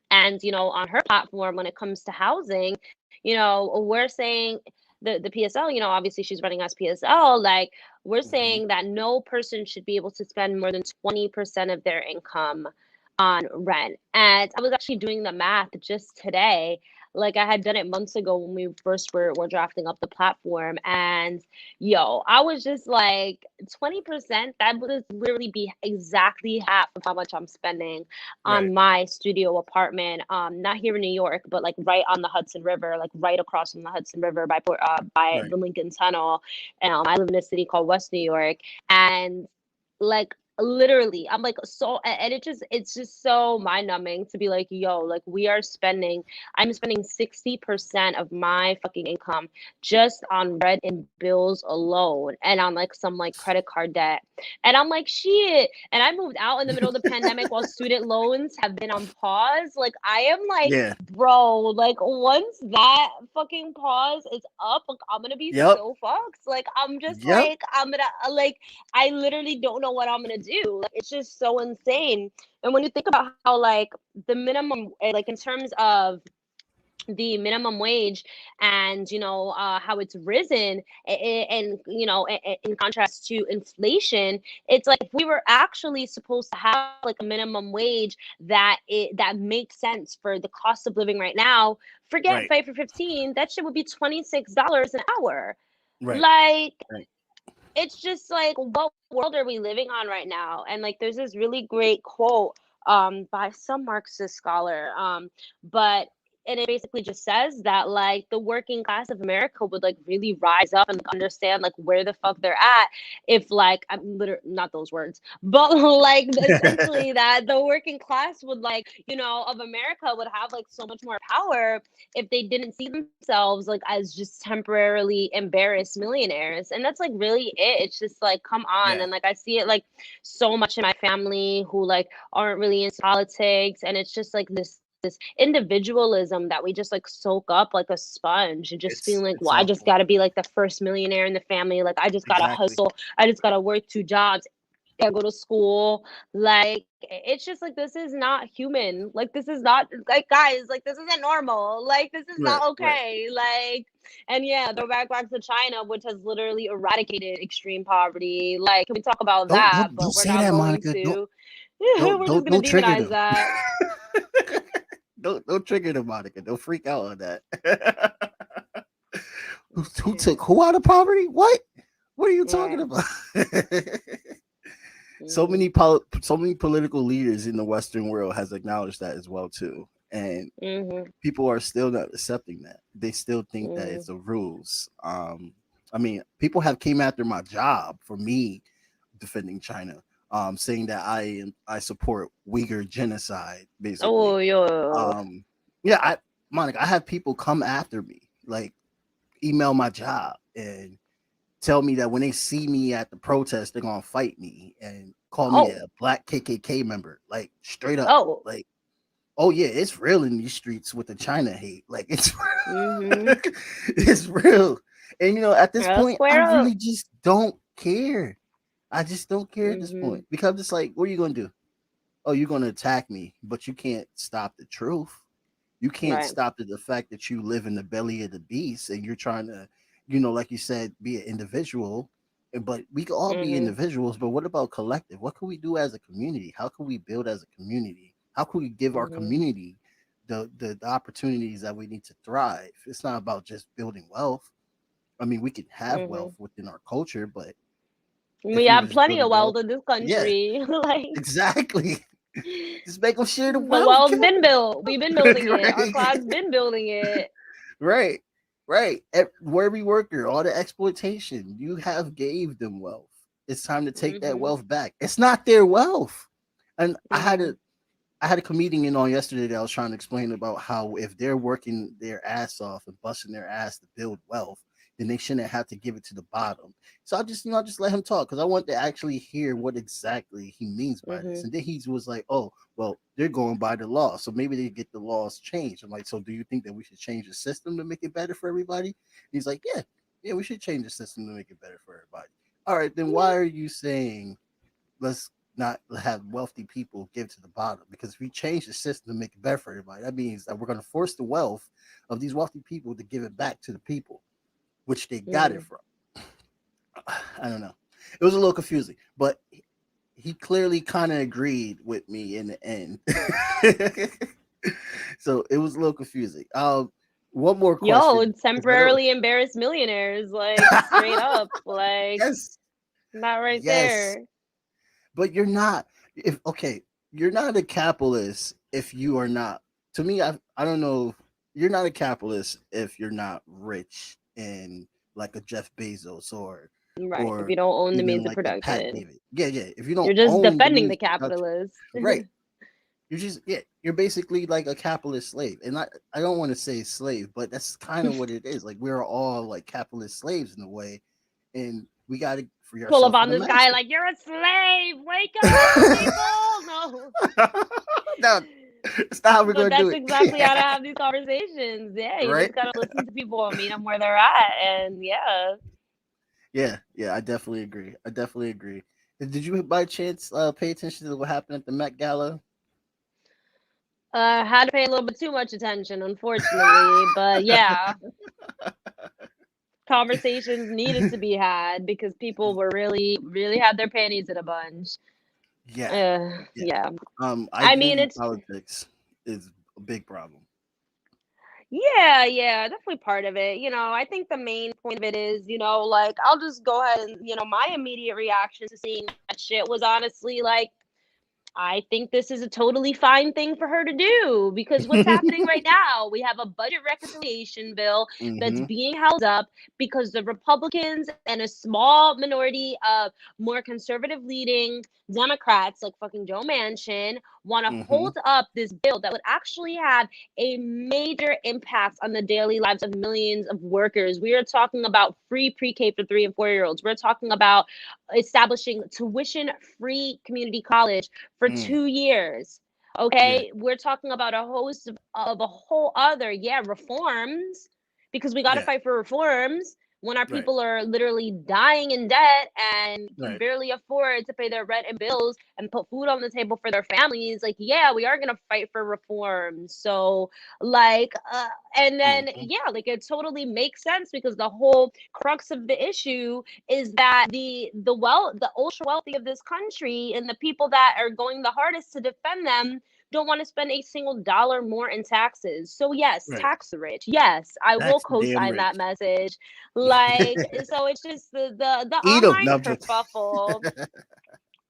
Speaker 1: And, on her platform, when it comes to housing, we're saying the PSL, obviously she's running as PSL, like we're
Speaker 2: Mhm.
Speaker 1: saying that no person should be able to spend more than 20% of their income on rent. And I was actually doing the math just today. Like I had done it months ago when we first were drafting up the platform. And yo, I was just like 20%, that would literally be exactly half of how much I'm spending
Speaker 2: Right.
Speaker 1: on my studio apartment, not here in New York, but like right on the Hudson River, like right across from the Hudson River by
Speaker 2: Right.
Speaker 1: the Lincoln Tunnel. I live in a city called West New York, and like literally I'm like so, and it's just so mind numbing to be like, yo, like I'm spending 60% of my fucking income just on rent and bills alone, and on like some like credit card debt. And I'm like, shit. And I moved out in the middle of the pandemic while student loans have been on pause. Like, I am like,
Speaker 2: Yeah.
Speaker 1: bro, like, once that fucking pause is up, like, I'm gonna be
Speaker 2: Yep.
Speaker 1: so fucked. Like, I'm just
Speaker 2: Yep.
Speaker 1: like, I'm gonna, like, I literally don't know what I'm gonna do. Like, it's just so insane. And when you think about how, like, the minimum, like, in terms of, the minimum wage and how it's risen and in contrast to inflation, it's like if we were actually supposed to have like a minimum wage that makes sense for the cost of living right now, forget
Speaker 2: Right.
Speaker 1: 5 for 15, that shit would be $26 an hour.
Speaker 2: Right.
Speaker 1: Like
Speaker 2: Right.
Speaker 1: it's just like, what world are we living on right now? And like there's this really great quote by some Marxist scholar, but and it basically just says that like the working class of America would like really rise up and like, understand like where the fuck they're at if like, I'm literally not those words, but like essentially that the working class would like, of America would have like so much more power if they didn't see themselves like as just temporarily embarrassed millionaires. And that's like really it. It's just like, come on.
Speaker 2: Yeah.
Speaker 1: And like I see it like so much in my family who like aren't really in politics, and it's just like this individualism that we just like soak up like a sponge, and just feeling like,
Speaker 2: It's
Speaker 1: well, I just
Speaker 2: awful.
Speaker 1: got to be like the first millionaire in the family, like I just got to
Speaker 2: Exactly.
Speaker 1: hustle, I just got to work two jobs, I go to school. Like it's just like, this is not human. Like this is not like, guys, like this isn't normal. Like this is
Speaker 2: Right.
Speaker 1: not
Speaker 2: Right.
Speaker 1: okay. Like, and yeah, go back to China, which has literally eradicated extreme poverty. Like, can we talk about
Speaker 2: Don't
Speaker 1: that?
Speaker 2: don't don't
Speaker 1: But we're
Speaker 2: say
Speaker 1: not
Speaker 2: that,
Speaker 1: going
Speaker 2: Monica. Don't
Speaker 1: to.
Speaker 2: don't
Speaker 1: We're just
Speaker 2: don't
Speaker 1: gonna
Speaker 2: don't trigger
Speaker 1: demonize
Speaker 2: them.
Speaker 1: that.
Speaker 2: Don't trigger them, Monica. Don't freak out on that. Who took
Speaker 1: Yeah.
Speaker 2: who out of poverty? What? What are you talking
Speaker 1: Right.
Speaker 2: about?
Speaker 1: Mhm.
Speaker 2: So many political leaders in the Western world has acknowledged that as well too, and
Speaker 1: Mhm.
Speaker 2: people are still not accepting that. They still think that
Speaker 1: Mhm.
Speaker 2: it's the rules. I mean, people have came after my job for me defending China, saying that I support Uyghur genocide,
Speaker 1: Oh,
Speaker 2: basically.
Speaker 1: yo.
Speaker 2: Um, yeah, Monica, I have people come after me, like email my job and tell me that when they see me at the protest, they're gonna fight me and call me
Speaker 1: Oh.
Speaker 2: a black KKK member, like straight up,
Speaker 1: Oh.
Speaker 2: like, oh yeah, it's real in these streets with the China hate, like it's
Speaker 1: Mhm.
Speaker 2: it's real. And at this
Speaker 1: I'll
Speaker 2: point, I
Speaker 1: square up.
Speaker 2: really just don't care. I just don't care at this point
Speaker 1: Mhm.
Speaker 2: because I'm just like, what are you gonna do? Oh, you're gonna attack me, but you can't stop the truth. You can't
Speaker 1: Right.
Speaker 2: stop the fact that you live in the belly of the beast and you're trying to, like you said, be an individual. But we can all be
Speaker 1: Mhm.
Speaker 2: individuals. But what about collective? What can we do as a community? How can we build as a community? How can we give our
Speaker 1: Mhm.
Speaker 2: community the opportunities that we need to thrive? It's not about just building wealth. I mean, we can have wealth
Speaker 1: Mhm.
Speaker 2: within our culture, but if
Speaker 1: We
Speaker 2: we
Speaker 1: have
Speaker 2: was
Speaker 1: plenty of
Speaker 2: building wealth.
Speaker 1: wealth in this
Speaker 2: Yeah,
Speaker 1: country. Like
Speaker 2: exactly. Just make them share the
Speaker 1: the
Speaker 2: wealth.
Speaker 1: wealth been built. We've been building it. Our
Speaker 2: Right.
Speaker 1: class been building it.
Speaker 2: Right. Right. Every worker, all the exploitation, you have gave them wealth. It's time to take that
Speaker 1: Mhm.
Speaker 2: wealth back. It's not their wealth. And
Speaker 1: Mhm.
Speaker 2: I had a comedian in on yesterday that I was trying to explain about how if they're working their ass off and busting their ass to build wealth, then they shouldn't have to give it to the bottom. So I just, I just let him talk because I want to actually hear what exactly he means by this.
Speaker 1: Mhm.
Speaker 2: And then he was like, "Oh, well, they're going by the law, so maybe they get the laws changed." I'm like, "So do you think that we should change the system to make it better for everybody?" He's like, "Yeah, yeah, we should change the system to make it better for everybody." All right, then
Speaker 1: Yeah.
Speaker 2: why are you saying let's not have wealthy people give to the bottom? Because if we change the system to make it better for everybody, that means that we're going to force the wealth of these wealthy people to give it back to the people, which they got it
Speaker 1: Mhm.
Speaker 2: from. I don't know. It was a little confusing, but he clearly kind of agreed with me in the end. So it was a little confusing. One more
Speaker 1: Yo,
Speaker 2: question because I know.
Speaker 1: temporarily embarrassed millionaires, like straight up, like
Speaker 2: Yes,
Speaker 1: that right
Speaker 2: yes,
Speaker 1: there.
Speaker 2: but you're not. If okay, you're not a capitalist if you are not. To me, I don't know. You're not a capitalist if you're not rich and like a Jeff Bezos
Speaker 1: Right. If
Speaker 2: or
Speaker 1: you don't own the
Speaker 2: even
Speaker 1: means of
Speaker 2: like a Pat
Speaker 1: production,
Speaker 2: David. Yeah, yeah. If you don't
Speaker 1: you're just
Speaker 2: own the
Speaker 1: defending
Speaker 2: means
Speaker 1: the
Speaker 2: of production,
Speaker 1: capitalists.
Speaker 2: right? You're just yeah. You're basically like a capitalist slave, and I don't want to say slave, but that's kind of what it is. Like we're all like capitalist slaves in a way, and we got to free
Speaker 1: Pull up
Speaker 2: ourselves from
Speaker 1: on
Speaker 2: the
Speaker 1: this guy
Speaker 2: master.
Speaker 1: like you're a slave. Wake up, people. No.
Speaker 2: No, that's not how we're
Speaker 1: But
Speaker 2: gonna do
Speaker 1: that's
Speaker 2: it.
Speaker 1: exactly how to have these conversations. Yeah, you
Speaker 2: Right?
Speaker 1: just gotta listen to people and meet them where they're at. And yeah,
Speaker 2: Yeah, yeah, I definitely agree. I definitely agree. Did you by chance pay attention to what happened at the Met Gala?
Speaker 1: had to pay a little bit too much attention, unfortunately. But yeah, conversations needed to be had because people were really, really had their panties in a bunch.
Speaker 2: Yeah, yeah.
Speaker 1: Yeah. I mean,
Speaker 2: Identity
Speaker 1: it's
Speaker 2: politics is a big problem.
Speaker 1: yeah, yeah, definitely part of it. I think the main point of it is, like I'll just go ahead and, my immediate reaction to seeing that shit was honestly like, I think this is a totally fine thing for her to do because what's happening right now, we have a budget reconciliation bill that's
Speaker 2: Mm-hmm.
Speaker 1: being held up because the Republicans and a small minority of more conservative leading Democrats like fucking Joe Manchin want to
Speaker 2: Mm-hmm.
Speaker 1: hold up this bill that would actually have a major impact on the daily lives of millions of workers. We are talking about free pre-K for 3 and 4 year olds. We're talking about establishing tuition free community college for
Speaker 2: Mm.
Speaker 1: 2 years.
Speaker 2: Yeah.
Speaker 1: Okay, we're talking about a host of a whole other, yeah, reforms because we got to
Speaker 2: Yeah.
Speaker 1: fight for reforms when our
Speaker 2: Right.
Speaker 1: people are literally dying in debt and can
Speaker 2: Right.
Speaker 1: barely afford to pay their rent and bills and put food on the table for their families. Like, yeah, we are going to fight for reforms. So, like, and then,
Speaker 2: Mm-hmm.
Speaker 1: yeah, like it totally makes sense because the whole crux of the issue is that the ultra wealthy of this country and the people that are going the hardest to defend them don't want to spend a single dollar more in taxes. So yes,
Speaker 2: Right.
Speaker 1: tax the rich. Yes, I will
Speaker 2: Tax the damn
Speaker 1: co-sign that
Speaker 2: rich.
Speaker 1: message. Like, so it's just the
Speaker 2: Eat them.
Speaker 1: online
Speaker 2: No, I'm joking.
Speaker 1: kerfuffle.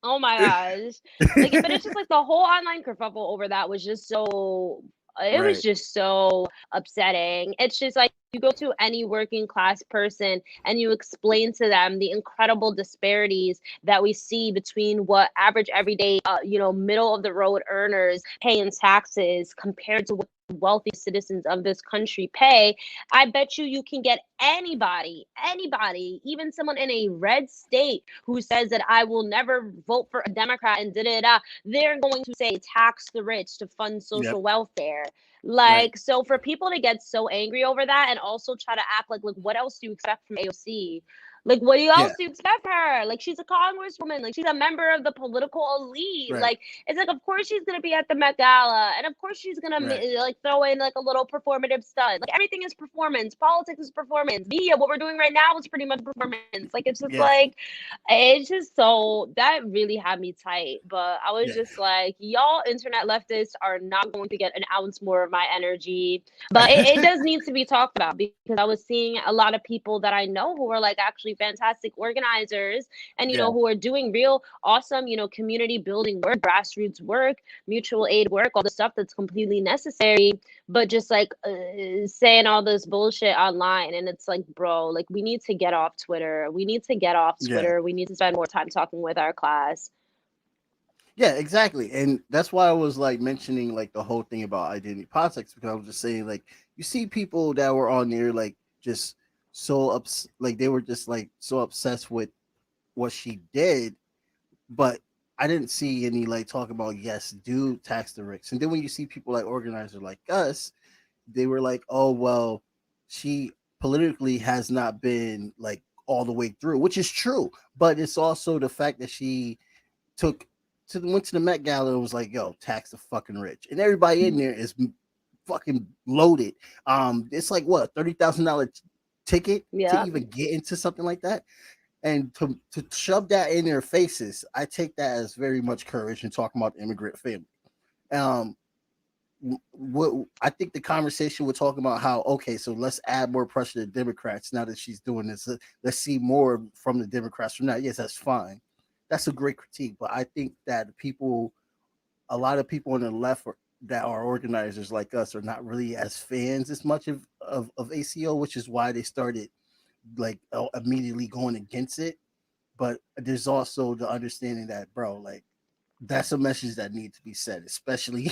Speaker 1: Oh my gosh. Like, but it's just like the whole online kerfuffle over that was just so it was
Speaker 2: Right.
Speaker 1: just so upsetting. It's just like you go to any working class person and you explain to them the incredible disparities that we see between what average everyday middle of the road earners pay in taxes compared to what wealthy citizens of this country pay. I bet you can get anybody, even someone in a red state who says that I will never vote for a Democrat and da da da, they're going to say tax the rich to fund
Speaker 2: Yep.
Speaker 1: social welfare.
Speaker 2: Right.
Speaker 1: Like, so for people to get so angry over that and also try to act like what else do you expect from AOC? Like, what
Speaker 2: Yeah.
Speaker 1: else do you expect from her? Like, she's a congresswoman. Like, she's a member of the political elite.
Speaker 2: Right.
Speaker 1: Like, it's like, of course she's gonna be at the Met Gala, and of course she's gonna
Speaker 2: Right.
Speaker 1: like throw in like a little performative stunt. Like, everything is performance. Politics is performance. Media, what we're doing right now is pretty much performance. Like,
Speaker 2: Yeah.
Speaker 1: it's just so that really had me tight. But I was
Speaker 2: Yeah.
Speaker 1: just like, y'all internet leftists are not going to get an ounce more of my energy. But it does need to be talked about because I was seeing a lot of people that I know who are like actually fantastic organizers, and
Speaker 2: Yeah.
Speaker 1: who are doing real awesome, community building work, grassroots work, mutual aid work, all the stuff that's completely necessary, but just like saying all this bullshit online. And it's like, bro, like, we need to get off Twitter. We need to get off
Speaker 2: Yeah.
Speaker 1: Twitter. We need to spend more time talking with our class.
Speaker 2: Yeah, exactly. And that's why I was like mentioning like the whole thing about identity politics, because I was just saying like you see people that were on there like just like they were just like so obsessed with what she did, but I didn't see any like talk about, yes, do tax the rich. And then when you see people like organizers like us, they were like, oh well, she politically has not been like all the way through, which is true, but it's also the fact that she took went to the Met Gala and was like, "Yo, tax the fucking rich," and everybody in there is fucking loaded. It's like what, $30,000 ticket to
Speaker 1: Yeah.
Speaker 2: even get into something like that, and to shove that in their faces. I take that as very much courage in talking about the immigrant family. Um, what I think the conversation we're talking about how, okay, so let's add more pressure to the Democrats now that she's doing this. Let's see more from the Democrats from that. Yes, that's fine. That's a great critique, but I think that a lot of people on the left that are organizers like us are not really as fans as much of ACO, which is why they started like immediately going against it. But there's also the understanding that, bro, like that's a message that needs to be said, especially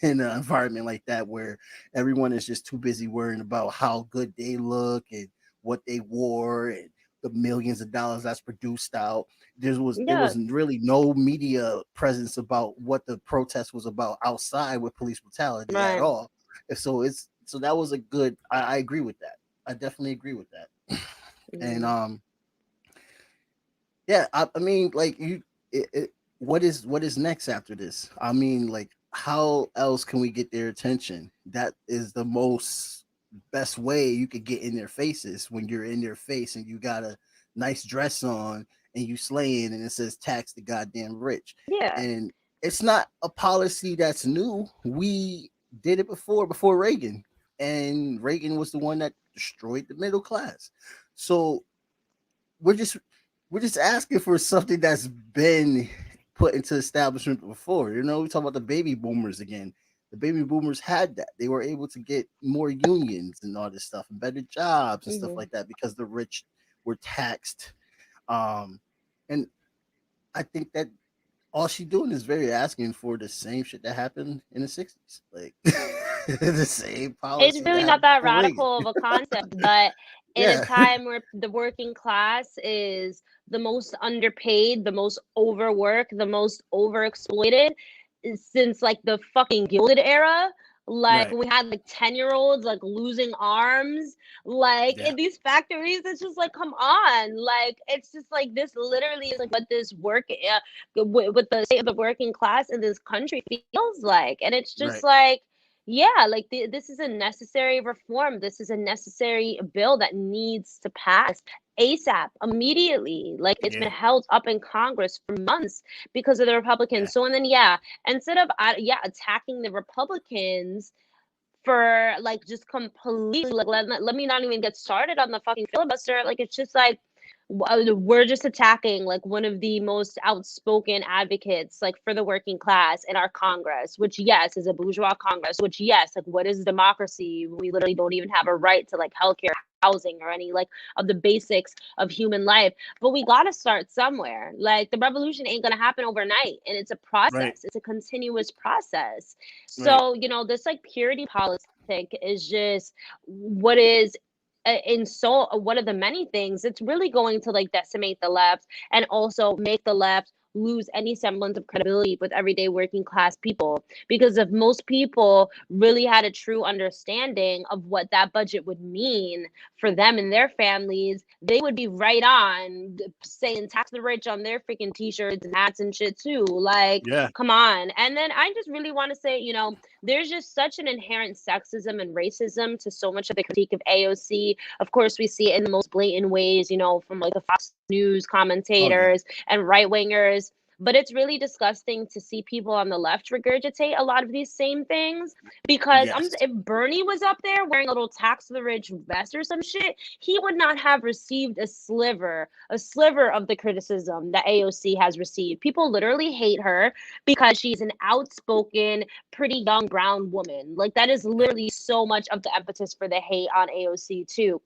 Speaker 2: in an environment like that where everyone is just too busy worrying about how good they look and what they wore and the millions of dollars that's produced out. There
Speaker 1: Yeah.
Speaker 2: was really no media presence about what the protest was about outside with police brutality at
Speaker 1: Right.
Speaker 2: all. And so that was a good. I agree with that. I definitely agree with that. And
Speaker 1: Mhm.
Speaker 2: yeah, I mean, like what is next after this? I mean, like, how else can we get their attention? That is the most best way you could get in their faces, when you're in their face and you got a nice dress on and you slaying and it says tax the goddamn rich.
Speaker 1: Yeah.
Speaker 2: And it's not a policy that's new. We did it before Reagan, and Reagan was the one that destroyed the middle class. So we're just we're just asking for something that's been put into establishment before. We talk about the baby boomers again. The baby boomers had that. They were able to get more unions and all this stuff and better jobs and stuff
Speaker 1: Mhm.
Speaker 2: like that because the rich were taxed. Um, and I think that all she doing is very asking for the same shit that happened in the 60s. Like the same
Speaker 1: It's
Speaker 2: policy that
Speaker 1: really not
Speaker 2: happened
Speaker 1: that
Speaker 2: before Reagan.
Speaker 1: radical of a concept, but in a
Speaker 2: Yeah.
Speaker 1: time where the working class is the most underpaid, the most overworked, the most overexploited since like the fucking Gilded Era. Like
Speaker 2: Right.
Speaker 1: we had like 10-year-olds like losing arms, like
Speaker 2: Yeah.
Speaker 1: in these factories. It's just like, come on, like it's just like this literally is like what this work with the state of the working class in this country feels like, and it's just
Speaker 2: Right.
Speaker 1: like, yeah, like this is a necessary reform. This is a necessary bill that needs to pass ASAP, immediately. Like it's been
Speaker 2: Yeah.
Speaker 1: held up in Congress for months because of the
Speaker 2: Yeah.
Speaker 1: Republicans. So, and then, yeah, instead of, yeah, attacking the Republicans for like just completely, like, let me not even get started on the fucking filibuster. Like, it's just like, we're just attacking like one of the most outspoken advocates like for the working class in our Congress, which yes is a bourgeois Congress, which yes, like what is democracy? We literally don't even have a right to like healthcare, housing, or any like of the basics of human life. But we got to start somewhere. Like the revolution ain't going to happen overnight, and it's a
Speaker 2: Right.
Speaker 1: process. It's a continuous process.
Speaker 2: Right.
Speaker 1: So, this like purity politic is just what is in so one of the many things. It's really going to like decimate the left and also make the left lose any semblance of credibility with everyday working class people, because if most people really had a true understanding of what that budget would mean for them and their families, they would be right on saying tax the rich on their freaking t-shirts and hats and shit too. Like,
Speaker 2: Yeah.
Speaker 1: come on. And then I just really want to say, there's just such an inherent sexism and racism to so much of the critique of AOC. Of course, we see it in the most blatant ways, from like the Fox News
Speaker 2: Oh yeah.
Speaker 1: commentators and right wingers. But it's really disgusting to see people on the left regurgitate a lot of these same things, because
Speaker 2: Yes.
Speaker 1: if Bernie was up there wearing a little tax the rich vest or some shit, he would not have received a sliver of the criticism that AOC has received. People literally hate her because she's an outspoken, pretty young brown woman. Like, that is literally so much of the impetus for the hate on AOC too.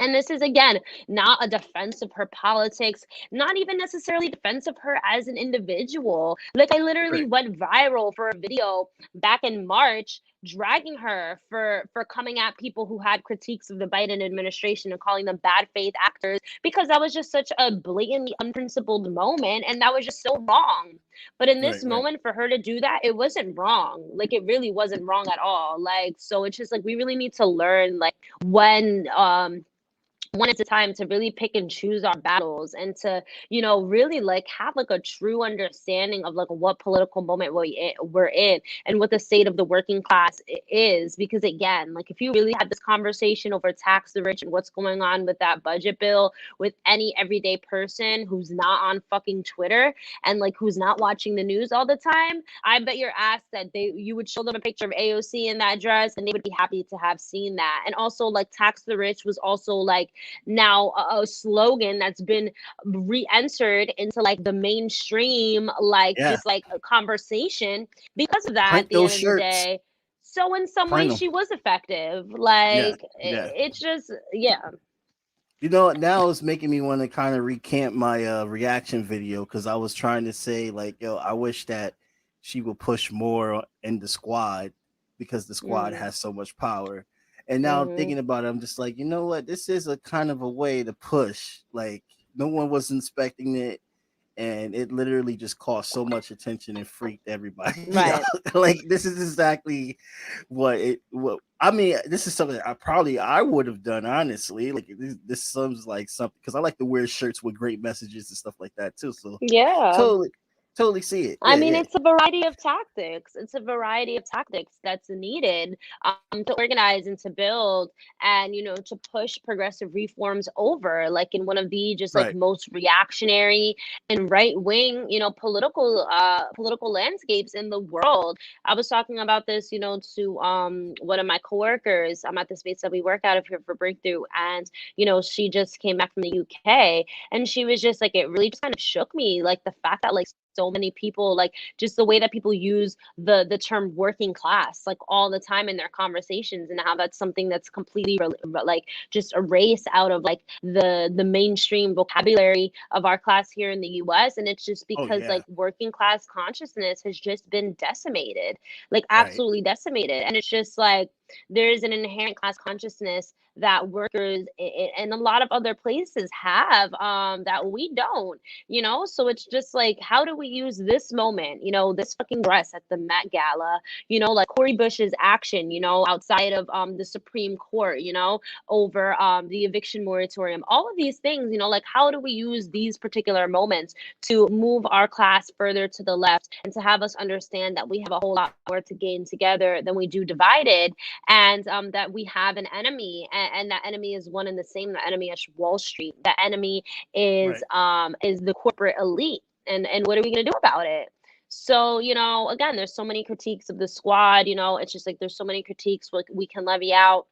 Speaker 1: And this is, again, not a defense of her politics, not even necessarily defense of her as an individual. Like, I literally
Speaker 2: Right.
Speaker 1: went viral for a video back in March dragging her for coming at people who had critiques of the Biden administration and calling them bad faith actors, because that was just such a blatantly unprincipled moment, and that was just so wrong. But in this
Speaker 2: Right. Right.
Speaker 1: moment, for her to do that, it wasn't wrong. Like, it really wasn't wrong at all. Like, so it's just like, we really need to learn, like, when it's a time to really pick and choose our battles, and to, really, like, have like a true understanding of like what political moment we're in, and what the state of the working class is. Because, again, like, if you really had this conversation over tax the rich and what's going on with that budget bill with any everyday person who's not on fucking Twitter, and like who's not watching the news all the time, I bet your ass that you would show them a picture of AOC in that dress, and they would be happy to have seen that. And also, like, tax the rich was also like now a slogan that's been re-entered into like the mainstream, like,
Speaker 2: Yeah.
Speaker 1: just like a conversation because of that,
Speaker 2: Print
Speaker 1: at the
Speaker 2: those
Speaker 1: end of the
Speaker 2: shirts.
Speaker 1: day. So in some
Speaker 2: Print
Speaker 1: ways
Speaker 2: them.
Speaker 1: she was effective.
Speaker 2: Yeah.
Speaker 1: Like,
Speaker 2: Yeah.
Speaker 1: it's just, yeah.
Speaker 2: You know what? Now it's making me want to kind of recant my reaction video, because I was trying to say, like, yo, I wish that she would push more in the squad, because the squad
Speaker 1: Mm-hmm.
Speaker 2: has so much power. And now I'm
Speaker 1: Mm-hmm.
Speaker 2: thinking about it, I'm just like, you know what? This is a kind of a way to push. Like, no one was inspecting it, and it literally just caused so much attention and freaked everybody out.
Speaker 1: Right.
Speaker 2: Like, this is exactly what I mean. This is something I would have done, honestly. Like, this sounds like something, because I like to wear shirts with great messages and stuff like that too. So
Speaker 1: Yeah.
Speaker 2: totally, totally see it.
Speaker 1: I
Speaker 2: Yeah,
Speaker 1: mean,
Speaker 2: yeah.
Speaker 1: it's a variety of tactics. It's a variety of tactics that's needed, to organize and to build, and, to push progressive reforms over, like, in one of the just like
Speaker 2: Right.
Speaker 1: most reactionary and right wing, political landscapes in the world. I was talking about this, to one of my coworkers. I'm at the space that we work out of here for BreakThough, and she just came back from the UK, and she was just like, it really just kind of shook me, like, the fact that, like, so many people, like, just the way that people use the term working class, like, all the time in their conversations, and how that's something that's completely like just erased out of like the mainstream vocabulary of our class here in the US. And it's just
Speaker 2: Oh
Speaker 1: because,
Speaker 2: yeah.
Speaker 1: like, working class consciousness has just been decimated, like,
Speaker 2: Right.
Speaker 1: absolutely decimated. And it's just like, there's an inherent class consciousness that workers in a lot of other places have, that we don't, so it's just like, how do we use this moment, this fucking dress at the Met Gala, like Cori Bush's action, outside of the Supreme Court, over the eviction moratorium, all of these things, like, how do we use these particular moments to move our class further to the left, and to have us understand that we have a whole lot more to gain together than we do divided, and that we have an enemy, and that enemy is one and the same. The enemy is Wall Street. The enemy
Speaker 2: Right.
Speaker 1: is the corporate elite, and what are we going to do about it? So, again, there's so many critiques of the squad. It's just like, there's so many critiques we can levy out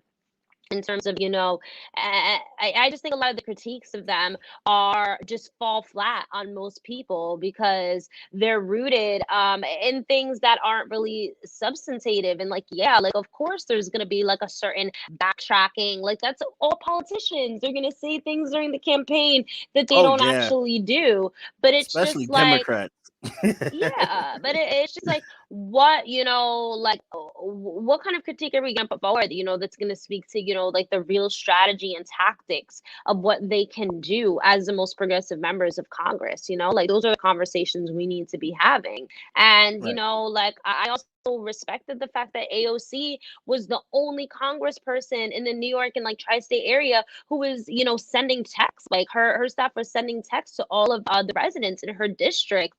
Speaker 1: in terms of, I just think a lot of the critiques of them are just fall flat on most people, because they're rooted in things that aren't really substantive. And, like, yeah, like, of course there's going to be like a certain backtracking, like, that's all politicians. They're going to say things during the campaign that they
Speaker 2: Oh
Speaker 1: don't
Speaker 2: yeah.
Speaker 1: actually do. But it's
Speaker 2: Especially
Speaker 1: just like,
Speaker 2: Democrats.
Speaker 1: yeah, but it's just like, what, like, what kind of critique are we going to put forward, that's going to speak to, like, the real strategy and tactics of what they can do as the most progressive members of Congress, like, those are the conversations we need to be having. And,
Speaker 2: Right.
Speaker 1: like, I also respected the fact that AOC was the only congressperson in the New York and like tri-state area who was, sending texts. Like, her staff was sending texts to all of the residents in her district,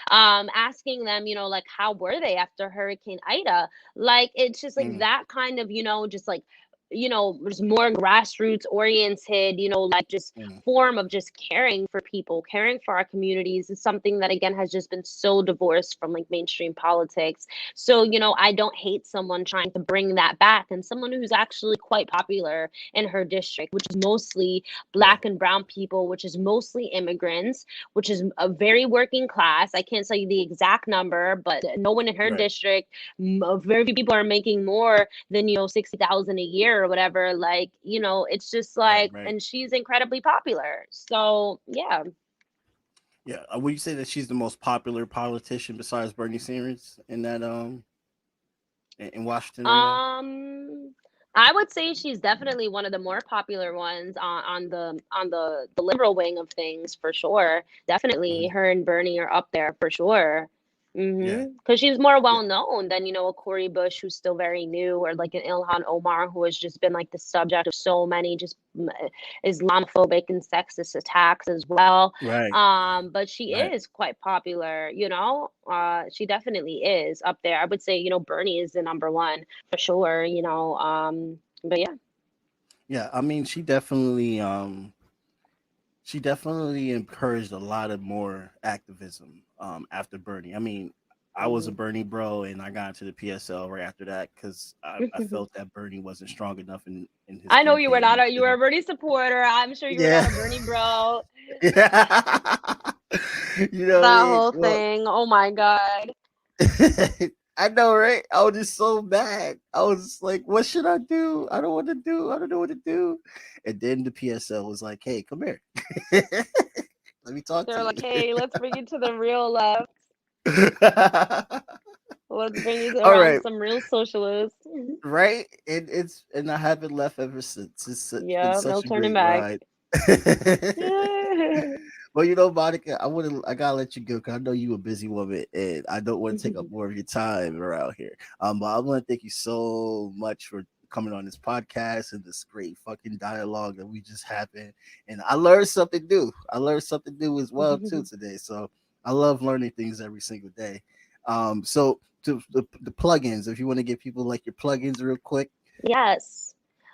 Speaker 1: asking them, like, how were they after Hurricane Ida? Like, it's just like
Speaker 2: Mm.
Speaker 1: that kind of, just like there's more grassroots oriented, like just form of just caring for people, caring for our communities is something that again has just been so divorced from like mainstream politics. So, I don't hate someone trying to bring that back, and someone who's actually quite popular in her district, which is mostly Black and brown people, which is mostly immigrants, which is a very working class. I can't tell you the exact number, but no one in her district, very few people are making more than 60,000 a year or whatever. Like, it's just like, and she's incredibly popular. So yeah.
Speaker 2: Would you say that she's the most popular politician besides Bernie Sanders in that in Washington right now?
Speaker 1: I would say she's definitely one of the more popular ones on the liberal wing of things, for sure. Definitely, her and Bernie are up there for sure. Because she's more well known than a Cori Bush, who's still very new, or like an Ilhan Omar, who has just been like the subject of so many just Islamophobic and sexist attacks as well. But she is quite popular. She definitely is up there. I would say Bernie is the number one for sure. But
Speaker 2: yeah, I mean, she definitely encouraged a lot of more activism after Bernie. I mean, I was a Bernie bro, and I got into the PSL right after that because I felt that Bernie wasn't strong enough in his
Speaker 1: I know you were
Speaker 2: campaign.
Speaker 1: not. You were a Bernie supporter. I'm sure you were not a Bernie bro.
Speaker 2: Yeah.
Speaker 1: That whole thing. Oh my God.
Speaker 2: I know, right? I was just so mad. I was just like, what should I do? I don't know what to do. And then the PSL was like, hey, come here. Let me talk to you.
Speaker 1: They're like, hey, let's bring you to the real left. Let's bring you around some real socialists.
Speaker 2: Right? And I haven't left ever since. It's been such
Speaker 1: no
Speaker 2: a
Speaker 1: turning
Speaker 2: great
Speaker 1: back.
Speaker 2: ride. Well, Monica, I gotta let you go because I know you a busy woman, and I don't want to take up more of your time around here. But I want to thank you so much for coming on this podcast and this great fucking dialogue that we just happened. And I learned something new. As well too today. So I love learning things every single day. So to the plugins, if you want to give people like your plugins real quick.
Speaker 1: Yes.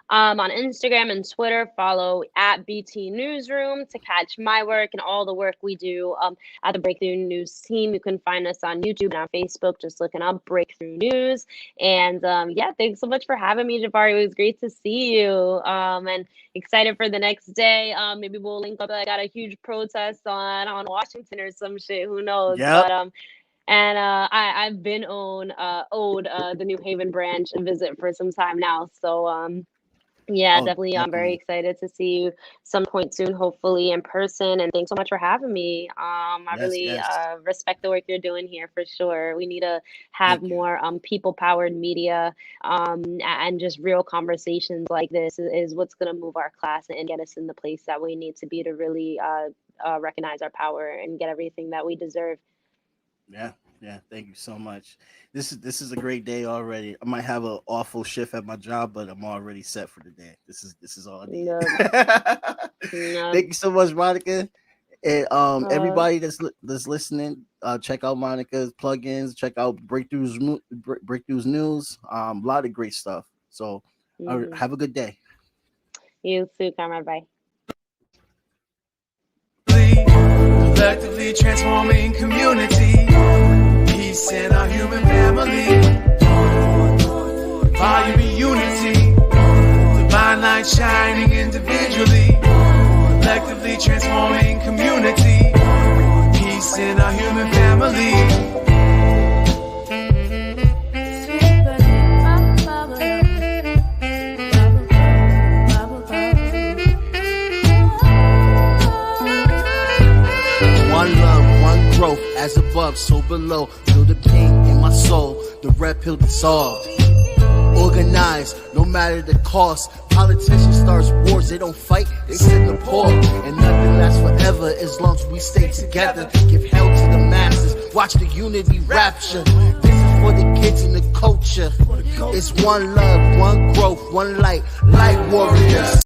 Speaker 1: On Instagram and Twitter, follow at BT Newsroom to catch my work and all the work we do at the BreakThough News team. You can find us on YouTube and on Facebook, just looking up BreakThough News. And thanks so much for having me, Jabari. It was great to see you. And excited for the next day. Maybe we'll link up. I got a huge protest on Washington or some shit. Who knows?
Speaker 2: Yep.
Speaker 1: But and I've been owed the New Haven branch a visit for some time now. So definitely. I'm very excited to see you some point soon, hopefully in person. And thanks so much for having me. I really respect the work you're doing here for sure. We need to have more people-powered media and just real conversations like this is what's going to move our class and get us in the place that we need to be to really recognize our power and get everything that we deserve.
Speaker 2: Yeah, thank you so much. This is a great day already. I might have an awful shift at my job, but I'm already set for the day. This is all I need. Thank you so much, Monica. And everybody that's listening, check out Monica's plugins, check out BreakThough's News. A lot of great stuff. So have a good day.
Speaker 1: You too, Comrade. Bye.
Speaker 3: Collectively transforming community, peace in our human family, volume in unity, divine light shining individually, collectively transforming community, peace in our human family. Growth as above, so below. Feel the pain in my soul, the red pill dissolved. Organized, no matter the cost. Politicians start wars, they don't fight, they send the poor. And nothing lasts forever as long as we stay together. Give hell to the masses, watch the unity rapture. This is for the kids and the culture. It's one love, one growth, one light, light warriors.